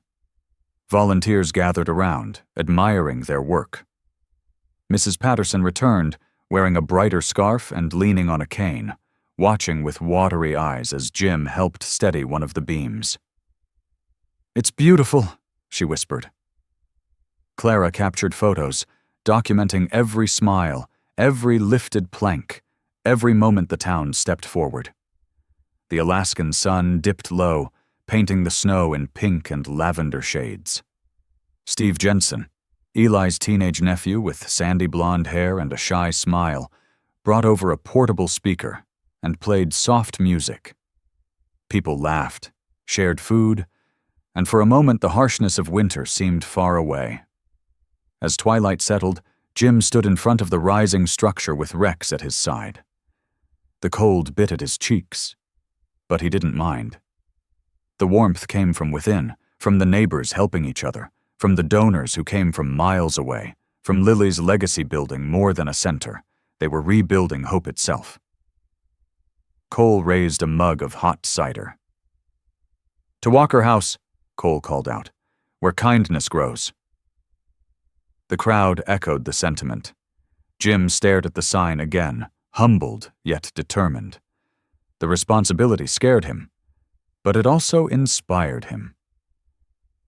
Volunteers gathered around, admiring their work. Mrs. Patterson returned, wearing a brighter scarf and leaning on a cane, watching with watery eyes as Jim helped steady one of the beams. It's beautiful, she whispered. Clara captured photos, documenting every smile, every lifted plank, every moment the town stepped forward. The Alaskan sun dipped low, painting the snow in pink and lavender shades. Steve Jensen, Eli's teenage nephew with sandy blonde hair and a shy smile, brought over a portable speaker and played soft music. People laughed, shared food, and for a moment the harshness of winter seemed far away. As twilight settled, Jim stood in front of the rising structure with Rex at his side. The cold bit at his cheeks, but he didn't mind. The warmth came from within, from the neighbors helping each other, from the donors who came from miles away, from Lily's legacy building more than a center. They were rebuilding hope itself. Cole raised a mug of hot cider. To Walker House, Cole called out, where kindness grows. The crowd echoed the sentiment. Jim stared at the sign again, humbled yet determined. The responsibility scared him, but it also inspired him.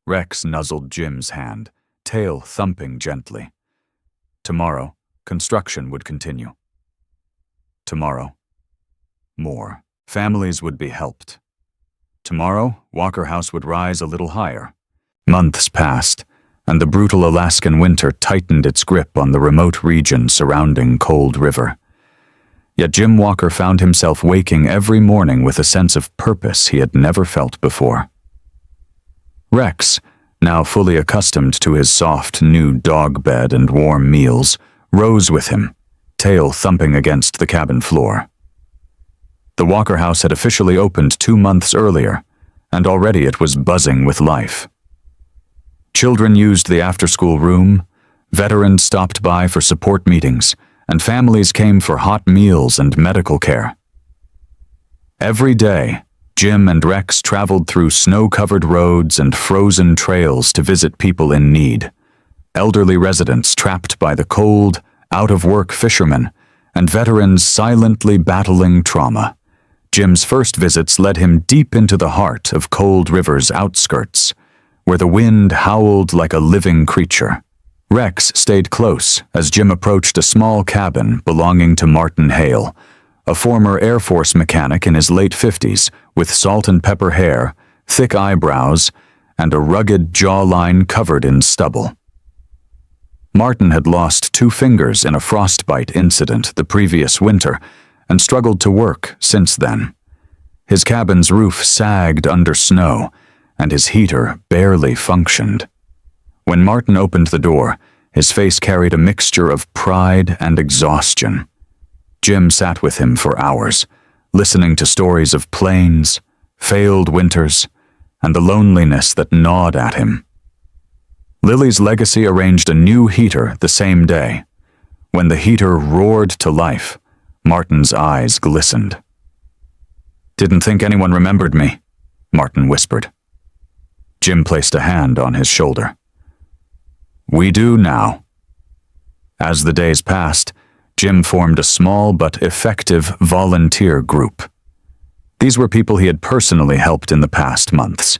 Rex nuzzled Jim's hand, tail thumping gently. Tomorrow, construction would continue. Tomorrow, more. Families would be helped. Tomorrow, Walker House would rise a little higher. Months passed, and the brutal Alaskan winter tightened its grip on the remote region surrounding Cold River. Yet Jim Walker found himself waking every morning with a sense of purpose he had never felt before. Rex, now fully accustomed to his soft, new dog bed and warm meals, rose with him, tail thumping against the cabin floor. The Walker House had officially opened 2 months earlier, and already it was buzzing with life. Children used the after-school room, veterans stopped by for support meetings, and families came for hot meals and medical care. Every day, Jim and Rex traveled through snow-covered roads and frozen trails to visit people in need, elderly residents trapped by the cold, out-of-work fishermen, and veterans silently battling trauma. Jim's first visits led him deep into the heart of Cold River's outskirts, where the wind howled like a living creature. Rex stayed close as Jim approached a small cabin belonging to Martin Hale, a former Air Force mechanic in his late 50s with salt and pepper hair, thick eyebrows, and a rugged jawline covered in stubble. Martin had lost 2 fingers in a frostbite incident the previous winter and struggled to work since then. His cabin's roof sagged under snow, and his heater barely functioned. When Martin opened the door, his face carried a mixture of pride and exhaustion. Jim sat with him for hours, listening to stories of planes, failed winters, and the loneliness that gnawed at him. Lily's Legacy arranged a new heater the same day. When the heater roared to life, Martin's eyes glistened. "Didn't think anyone remembered me," Martin whispered. Jim placed a hand on his shoulder. "We do now." As the days passed, Jim formed a small but effective volunteer group. These were people he had personally helped in the past months,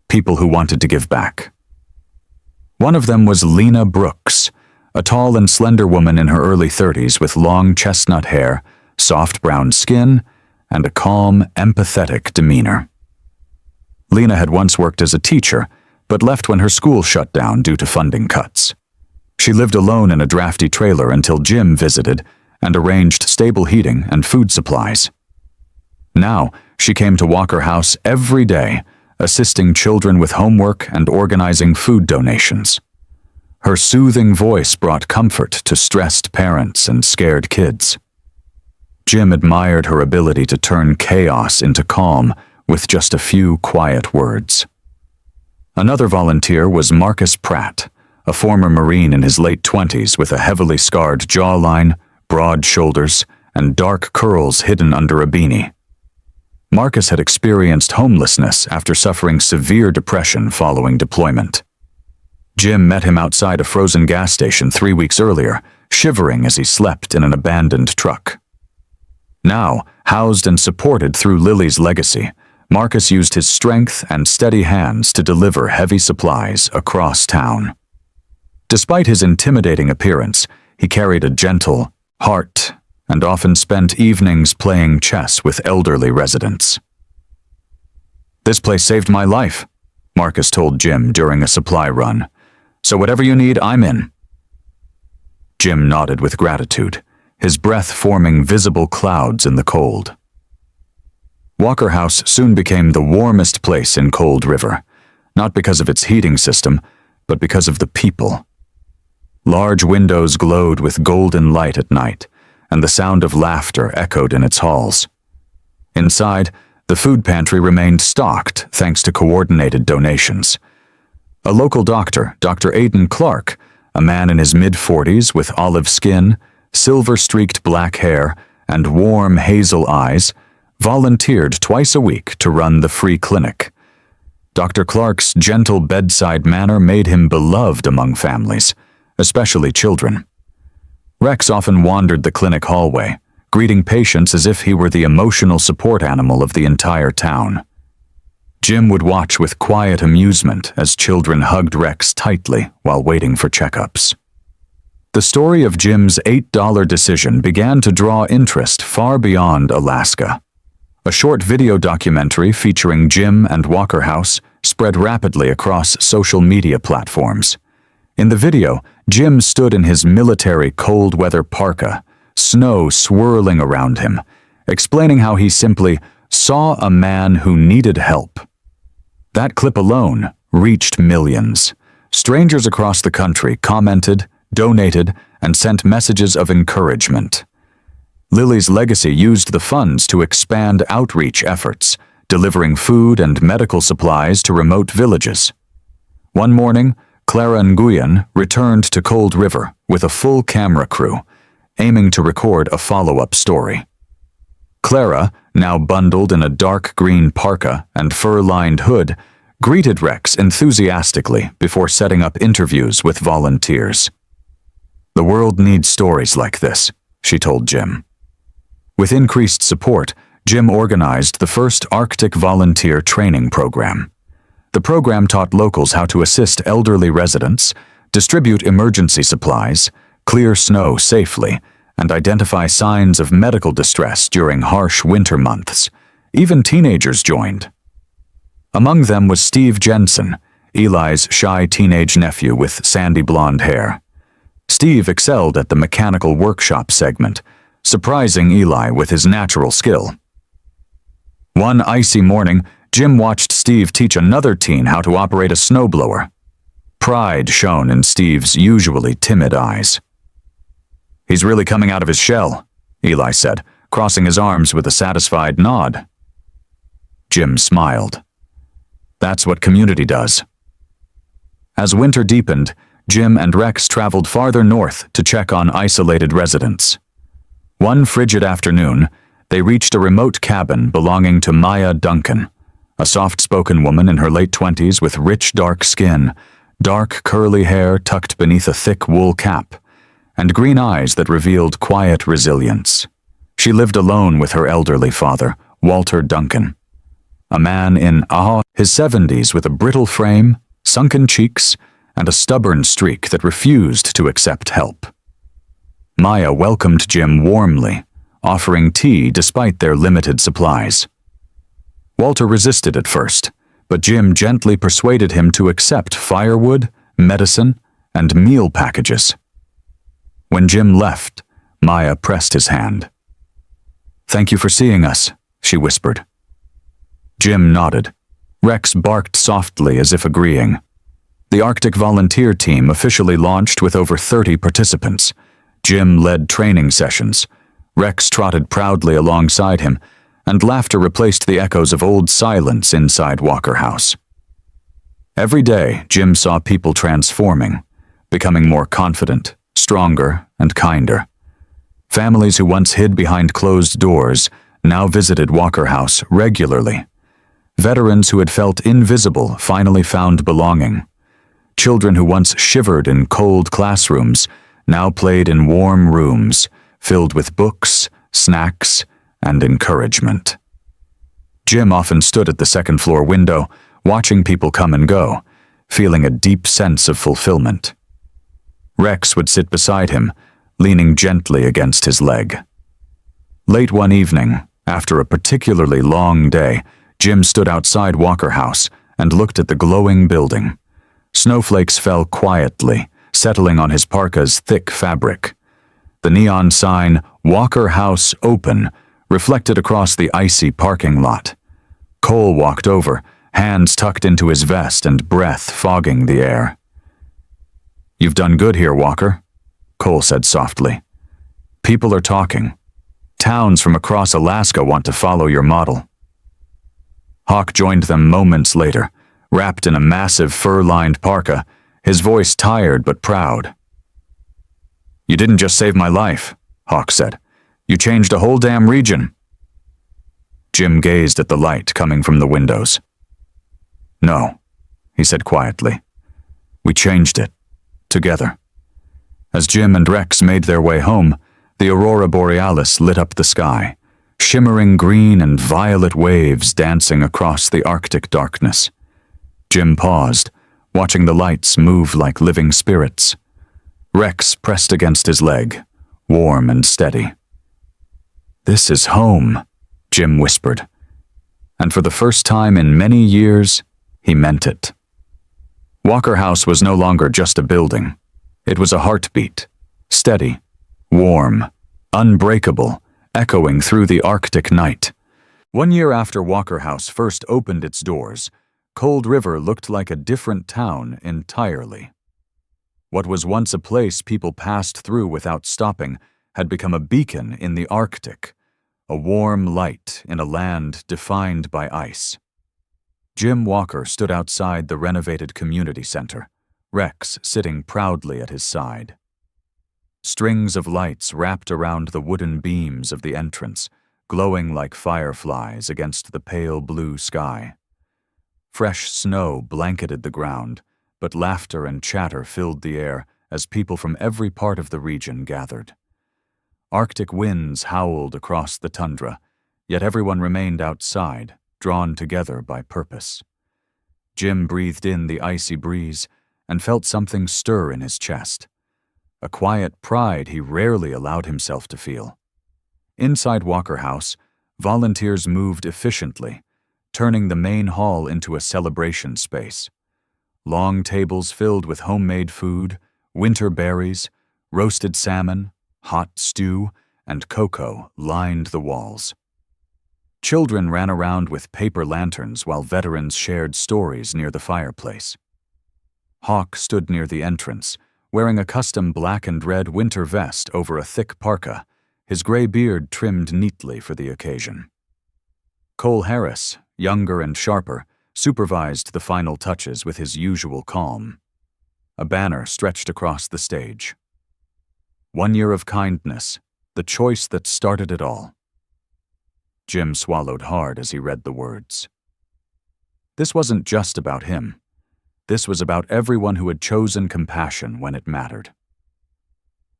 people who wanted to give back. One of them was Lena Brooks, a tall and slender woman in her early 30s with long chestnut hair, soft brown skin, and a calm, empathetic demeanor. Lena had once worked as a teacher, but left when her school shut down due to funding cuts. She lived alone in a drafty trailer until Jim visited and arranged stable heating and food supplies. Now, she came to Walker House every day, assisting children with homework and organizing food donations. Her soothing voice brought comfort to stressed parents and scared kids. Jim admired her ability to turn chaos into calm with just a few quiet words. Another volunteer was Marcus Pratt, a former Marine in his late 20s with a heavily scarred jawline, broad shoulders, and dark curls hidden under a beanie. Marcus had experienced homelessness after suffering severe depression following deployment. Jim met him outside a frozen gas station 3 weeks earlier, shivering as he slept in an abandoned truck. Now, housed and supported through Lily's Legacy, Marcus used his strength and steady hands to deliver heavy supplies across town. Despite his intimidating appearance, he carried a gentle heart and often spent evenings playing chess with elderly residents. "This place saved my life," Marcus told Jim during a supply run. "So whatever you need, I'm in." Jim nodded with gratitude, his breath forming visible clouds in the cold. Walker House soon became the warmest place in Cold River, not because of its heating system, but because of the people. Large windows glowed with golden light at night, and the sound of laughter echoed in its halls. Inside, the food pantry remained stocked thanks to coordinated donations. A local doctor, Dr. Aidan Clark, a man in his mid-40s with olive skin, silver-streaked black hair, and warm hazel eyes, volunteered twice a week to run the free clinic. Dr. Clark's gentle bedside manner made him beloved among families, especially children. Rex often wandered the clinic hallway, greeting patients as if he were the emotional support animal of the entire town. Jim would watch with quiet amusement as children hugged Rex tightly while waiting for checkups. The story of Jim's $8 decision began to draw interest far beyond Alaska. A short video documentary featuring Jim and Walker House spread rapidly across social media platforms. In the video, Jim stood in his military cold-weather parka, snow swirling around him, explaining how he simply saw a man who needed help. That clip alone reached millions. Strangers across the country commented, donated, and sent messages of encouragement. Lily's Legacy used the funds to expand outreach efforts, delivering food and medical supplies to remote villages. One morning, Clara Nguyen returned to Cold River with a full camera crew, aiming to record a follow-up story. Clara, now bundled in a dark green parka and fur-lined hood, greeted Rex enthusiastically before setting up interviews with volunteers. "The world needs stories like this," she told Jim. With increased support, Jim organized the first Arctic volunteer training program. The program taught locals how to assist elderly residents, distribute emergency supplies, clear snow safely, and identify signs of medical distress during harsh winter months. Even teenagers joined. Among them was Steve Jensen, Eli's shy teenage nephew with sandy blonde hair. Steve excelled at the mechanical workshop segment, surprising Eli with his natural skill. One icy morning, Jim watched Steve teach another teen how to operate a snowblower. Pride shone in Steve's usually timid eyes. "He's really coming out of his shell," Eli said, crossing his arms with a satisfied nod. Jim smiled. "That's what community does." As winter deepened, Jim and Rex traveled farther north to check on isolated residents. One frigid afternoon, they reached a remote cabin belonging to Maya Duncan, a soft-spoken woman in her late 20s with rich dark skin, dark curly hair tucked beneath a thick wool cap, and green eyes that revealed quiet resilience. She lived alone with her elderly father, Walter Duncan, a man in his 70s with a brittle frame, sunken cheeks, and a stubborn streak that refused to accept help. Maya welcomed Jim warmly, offering tea despite their limited supplies. Walter resisted at first, but Jim gently persuaded him to accept firewood, medicine, and meal packages. When Jim left, Maya pressed his hand. "Thank you for seeing us," she whispered. Jim nodded. Rex barked softly as if agreeing. The Arctic volunteer team officially launched with over 30 participants. Jim led training sessions. Rex trotted proudly alongside him, and laughter replaced the echoes of old silence inside Walker House. Every day, Jim saw people transforming, becoming more confident, stronger, and kinder. Families who once hid behind closed doors now visited Walker House regularly. Veterans who had felt invisible finally found belonging. Children who once shivered in cold classrooms now played in warm rooms, filled with books, snacks, and encouragement. Jim often stood at the second-floor window, watching people come and go, feeling a deep sense of fulfillment. Rex would sit beside him, leaning gently against his leg. Late one evening, after a particularly long day, Jim stood outside Walker House and looked at the glowing building. Snowflakes fell quietly, settling on his parka's thick fabric. The neon sign, "Walker House Open," reflected across the icy parking lot. Cole walked over, hands tucked into his vest and breath fogging the air. "You've done good here, Walker," Cole said softly. "People are talking. Towns from across Alaska want to follow your model." Hawk joined them moments later, wrapped in a massive fur-lined parka, his voice tired but proud. "You didn't just save my life," Hawk said. "You changed a whole damn region." Jim gazed at the light coming from the windows. "No," he said quietly. "We changed it. Together." As Jim and Rex made their way home, the aurora borealis lit up the sky, shimmering green and violet waves dancing across the Arctic darkness. Jim paused, watching the lights move like living spirits. Rex pressed against his leg, warm and steady. "This is home," Jim whispered. And for the first time in many years, he meant it. Walker House was no longer just a building. It was a heartbeat, steady, warm, unbreakable, echoing through the Arctic night. 1 year after Walker House first opened its doors, Cold River looked like a different town entirely. What was once a place people passed through without stopping had become a beacon in the Arctic, a warm light in a land defined by ice. Jim Walker stood outside the renovated community center, Rex sitting proudly at his side. Strings of lights wrapped around the wooden beams of the entrance, glowing like fireflies against the pale blue sky. Fresh snow blanketed the ground, but laughter and chatter filled the air as people from every part of the region gathered. Arctic winds howled across the tundra, yet everyone remained outside, drawn together by purpose. Jim breathed in the icy breeze and felt something stir in his chest, a quiet pride he rarely allowed himself to feel. Inside Walker House, volunteers moved efficiently, turning the main hall into a celebration space. Long tables filled with homemade food, winter berries, Roasted salmon, hot stew, and cocoa lined the walls. Children ran around with paper lanterns while veterans shared stories near the fireplace. Hawk stood near the entrance, wearing a custom black and red winter vest over a thick parka, his gray beard trimmed neatly for the occasion. Cole Harris, younger and sharper, supervised the final touches with his usual calm. A banner stretched across the stage. 1 year of kindness, the choice that started it all. Jim swallowed hard as he read the words. This wasn't just about him. This was about everyone who had chosen compassion when it mattered.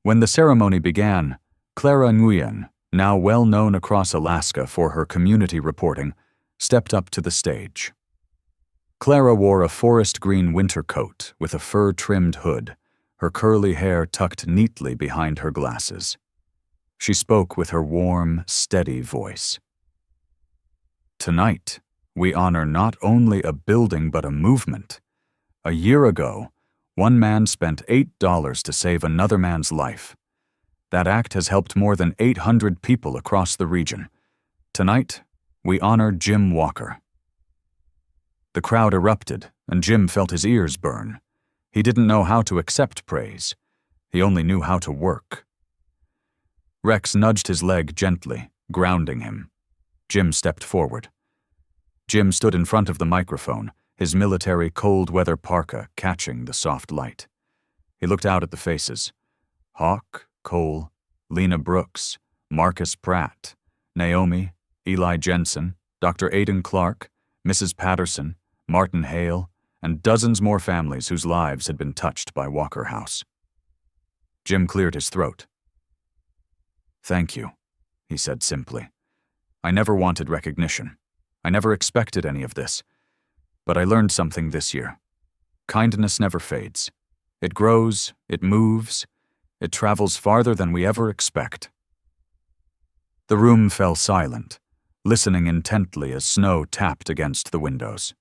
When the ceremony began, Clara Nguyen, now well known across Alaska for her community reporting, stepped up to the stage. Clara wore a forest green winter coat with a fur-trimmed hood, her curly hair tucked neatly behind her glasses. She spoke with her warm, steady voice. Tonight, we honor not only a building but a movement. A year ago, one man spent $8 to save another man's life. That act has helped more than 800 people across the region. Tonight, we honor Jim Walker. The crowd erupted, and Jim felt his ears burn. He didn't know how to accept praise. He only knew how to work. Rex nudged his leg gently, grounding him. Jim stepped forward. Jim stood in front of the microphone, his military cold-weather parka catching the soft light. He looked out at the faces. Hawk, Cole, Lena Brooks, Marcus Pratt, Naomi, Eli Jensen, Dr. Aidan Clark, Mrs. Patterson, Martin Hale, and dozens more families whose lives had been touched by Walker House. Jim cleared his throat. "Thank you," he said simply. "I never wanted recognition. I never expected any of this. But I learned something this year. Kindness never fades. It grows, it moves, it travels farther than we ever expect." The room fell silent, listening intently as snow tapped against the windows.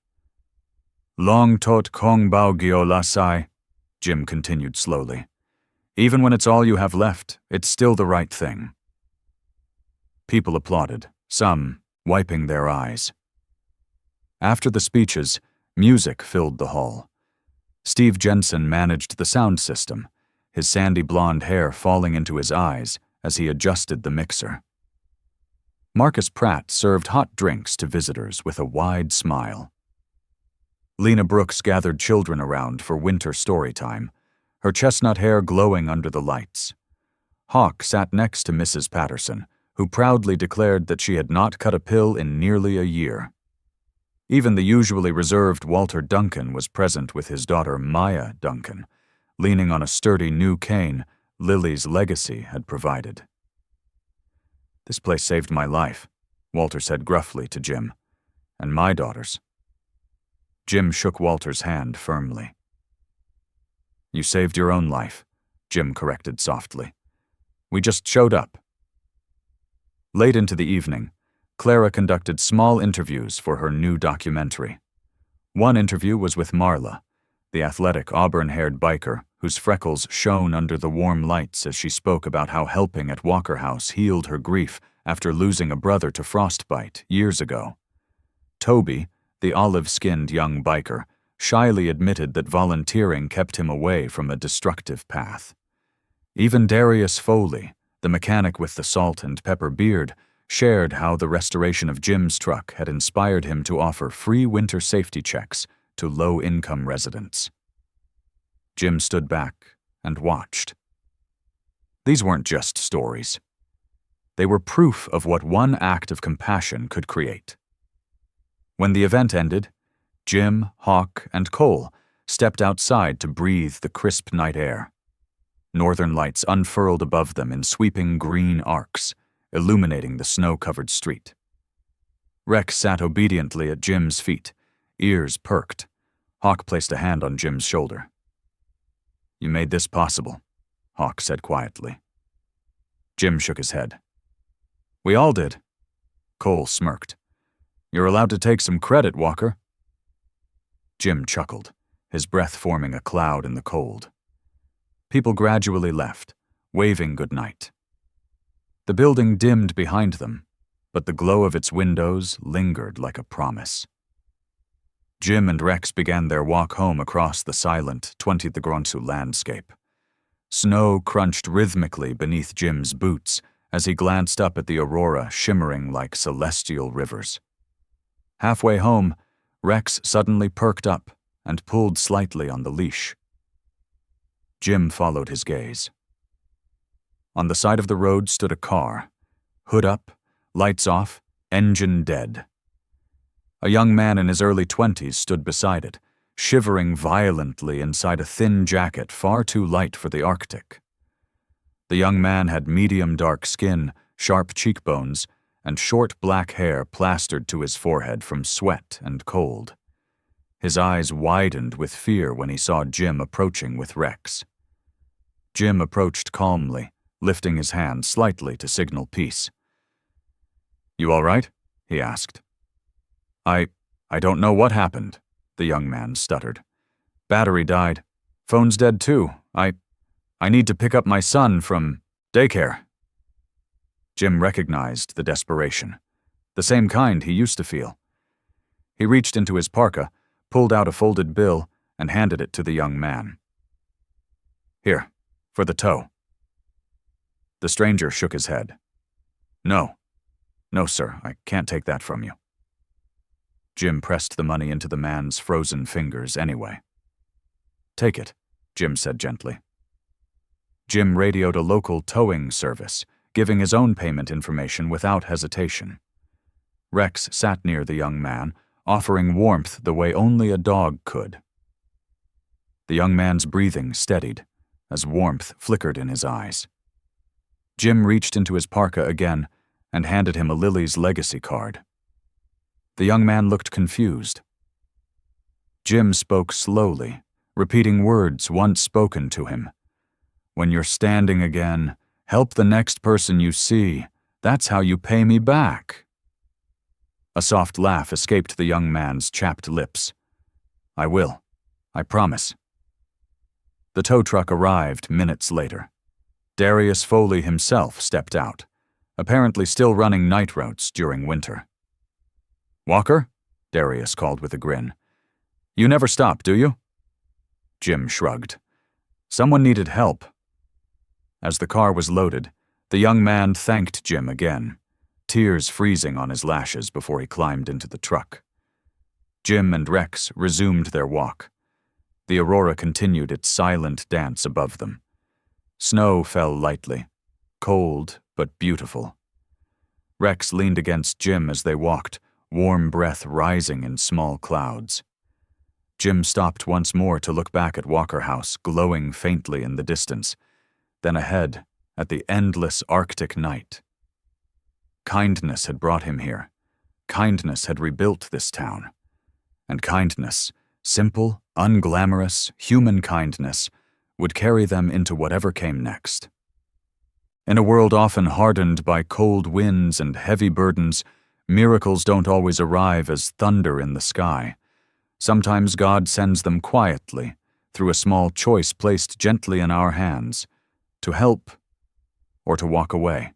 "Long tot kong bao gyo lasai," Jim continued slowly. "Even when it's all you have left, it's still the right thing." People applauded, some wiping their eyes. After the speeches, music filled the hall. Steve Jensen managed the sound system, his sandy blonde hair falling into his eyes as he adjusted the mixer. Marcus Pratt served hot drinks to visitors with a wide smile. Lena Brooks gathered children around for winter story time, her chestnut hair glowing under the lights. Hawk sat next to Mrs. Patterson, who proudly declared that she had not cut a pill in nearly a year. Even the usually reserved Walter Duncan was present with his daughter Maya Duncan, leaning on a sturdy new cane Lily's legacy had provided. "This place saved my life," Walter said gruffly to Jim, "and my daughter's." Jim shook Walter's hand firmly. "You saved your own life," Jim corrected softly. "We just showed up." Late into the evening, Clara conducted small interviews for her new documentary. One interview was with Marla, the athletic auburn-haired biker whose freckles shone under the warm lights as she spoke about how helping at Walker House healed her grief after losing a brother to frostbite years ago. Toby, the olive-skinned young biker, shyly admitted that volunteering kept him away from a destructive path. Even Darius Foley, the mechanic with the salt and pepper beard, shared how the restoration of Jim's truck had inspired him to offer free winter safety checks to low-income residents. Jim stood back and watched. These weren't just stories. They were proof of what one act of compassion could create. When the event ended, Jim, Hawk, and Cole stepped outside to breathe the crisp night air. Northern lights unfurled above them in sweeping green arcs, illuminating the snow-covered street. Rex sat obediently at Jim's feet, ears perked. Hawk placed a hand on Jim's shoulder. "You made this possible," Hawk said quietly. Jim shook his head. "We all did." Cole smirked. "You're allowed to take some credit, Walker." Jim chuckled, his breath forming a cloud in the cold. People gradually left, waving goodnight. The building dimmed behind them, but the glow of its windows lingered like a promise. Jim and Rex began their walk home across the silent 20 landscape. Snow crunched rhythmically beneath Jim's boots as he glanced up at the aurora shimmering like celestial rivers. Halfway home, Rex suddenly perked up and pulled slightly on the leash. Jim followed his gaze. On the side of the road stood a car, hood up, lights off, engine dead. A young man in his early 20s stood beside it, shivering violently inside a thin jacket far too light for the Arctic. The young man had medium-dark skin, sharp cheekbones, and short black hair plastered to his forehead from sweat and cold. His eyes widened with fear when he saw Jim approaching with Rex. Jim approached calmly, lifting his hand slightly to signal peace. "You all right?" he asked. I don't know what happened," the young man stuttered. "Battery died. Phone's dead too. I need to pick up my son from daycare." Jim recognized the desperation, the same kind he used to feel. He reached into his parka, pulled out a folded bill, and handed it to the young man. "Here, for the tow." The stranger shook his head. No, sir, I can't take that from you." Jim pressed the money into the man's frozen fingers anyway. "Take it," Jim said gently. Jim radioed a local towing service, giving his own payment information without hesitation. Rex sat near the young man, offering warmth the way only a dog could. The young man's breathing steadied, as warmth flickered in his eyes. Jim reached into his parka again and handed him a Lily's Legacy card. The young man looked confused. Jim spoke slowly, repeating words once spoken to him. "When you're standing again, help the next person you see. That's how you pay me back." A soft laugh escaped the young man's chapped lips. "I will. I promise." The tow truck arrived minutes later. Darius Foley himself stepped out, apparently still running night routes during winter. "Walker?" Darius called with a grin. "You never stop, do you?" Jim shrugged. Someone needed help. As the car was loaded, the young man thanked Jim again, tears freezing on his lashes before he climbed into the truck. Jim and Rex resumed their walk. The aurora continued its silent dance above them. Snow fell lightly, cold but beautiful. Rex leaned against Jim as they walked, warm breath rising in small clouds. Jim stopped once more to look back at Walker House glowing faintly in the distance, then ahead at the endless Arctic night. Kindness had brought him here. Kindness had rebuilt this town. And kindness, simple, unglamorous, human kindness, would carry them into whatever came next. In a world often hardened by cold winds and heavy burdens, miracles don't always arrive as thunder in the sky. Sometimes God sends them quietly, through a small choice placed gently in our hands, to help or to walk away.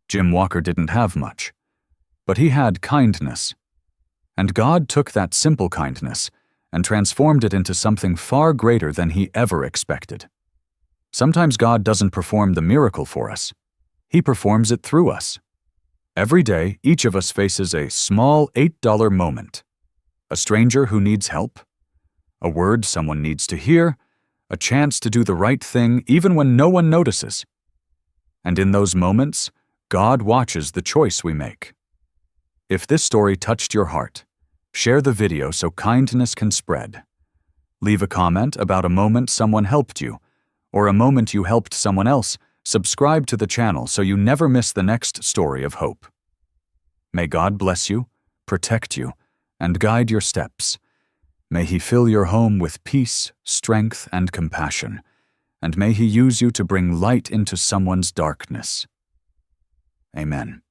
Jim Walker didn't have much, but he had kindness. And God took that simple kindness and transformed it into something far greater than he ever expected. Sometimes God doesn't perform the miracle for us. He performs it through us. Every day, each of us faces a small $8 moment. A stranger who needs help, a word someone needs to hear, a chance to do the right thing even when no one notices. And in those moments, God watches the choice we make. If this story touched your heart, share the video so kindness can spread. Leave a comment about a moment someone helped you, or a moment you helped someone else. Subscribe to the channel so you never miss the next story of hope. May God bless you, protect you, and guide your steps. May He fill your home with peace, strength, and compassion, and may He use you to bring light into someone's darkness. Amen.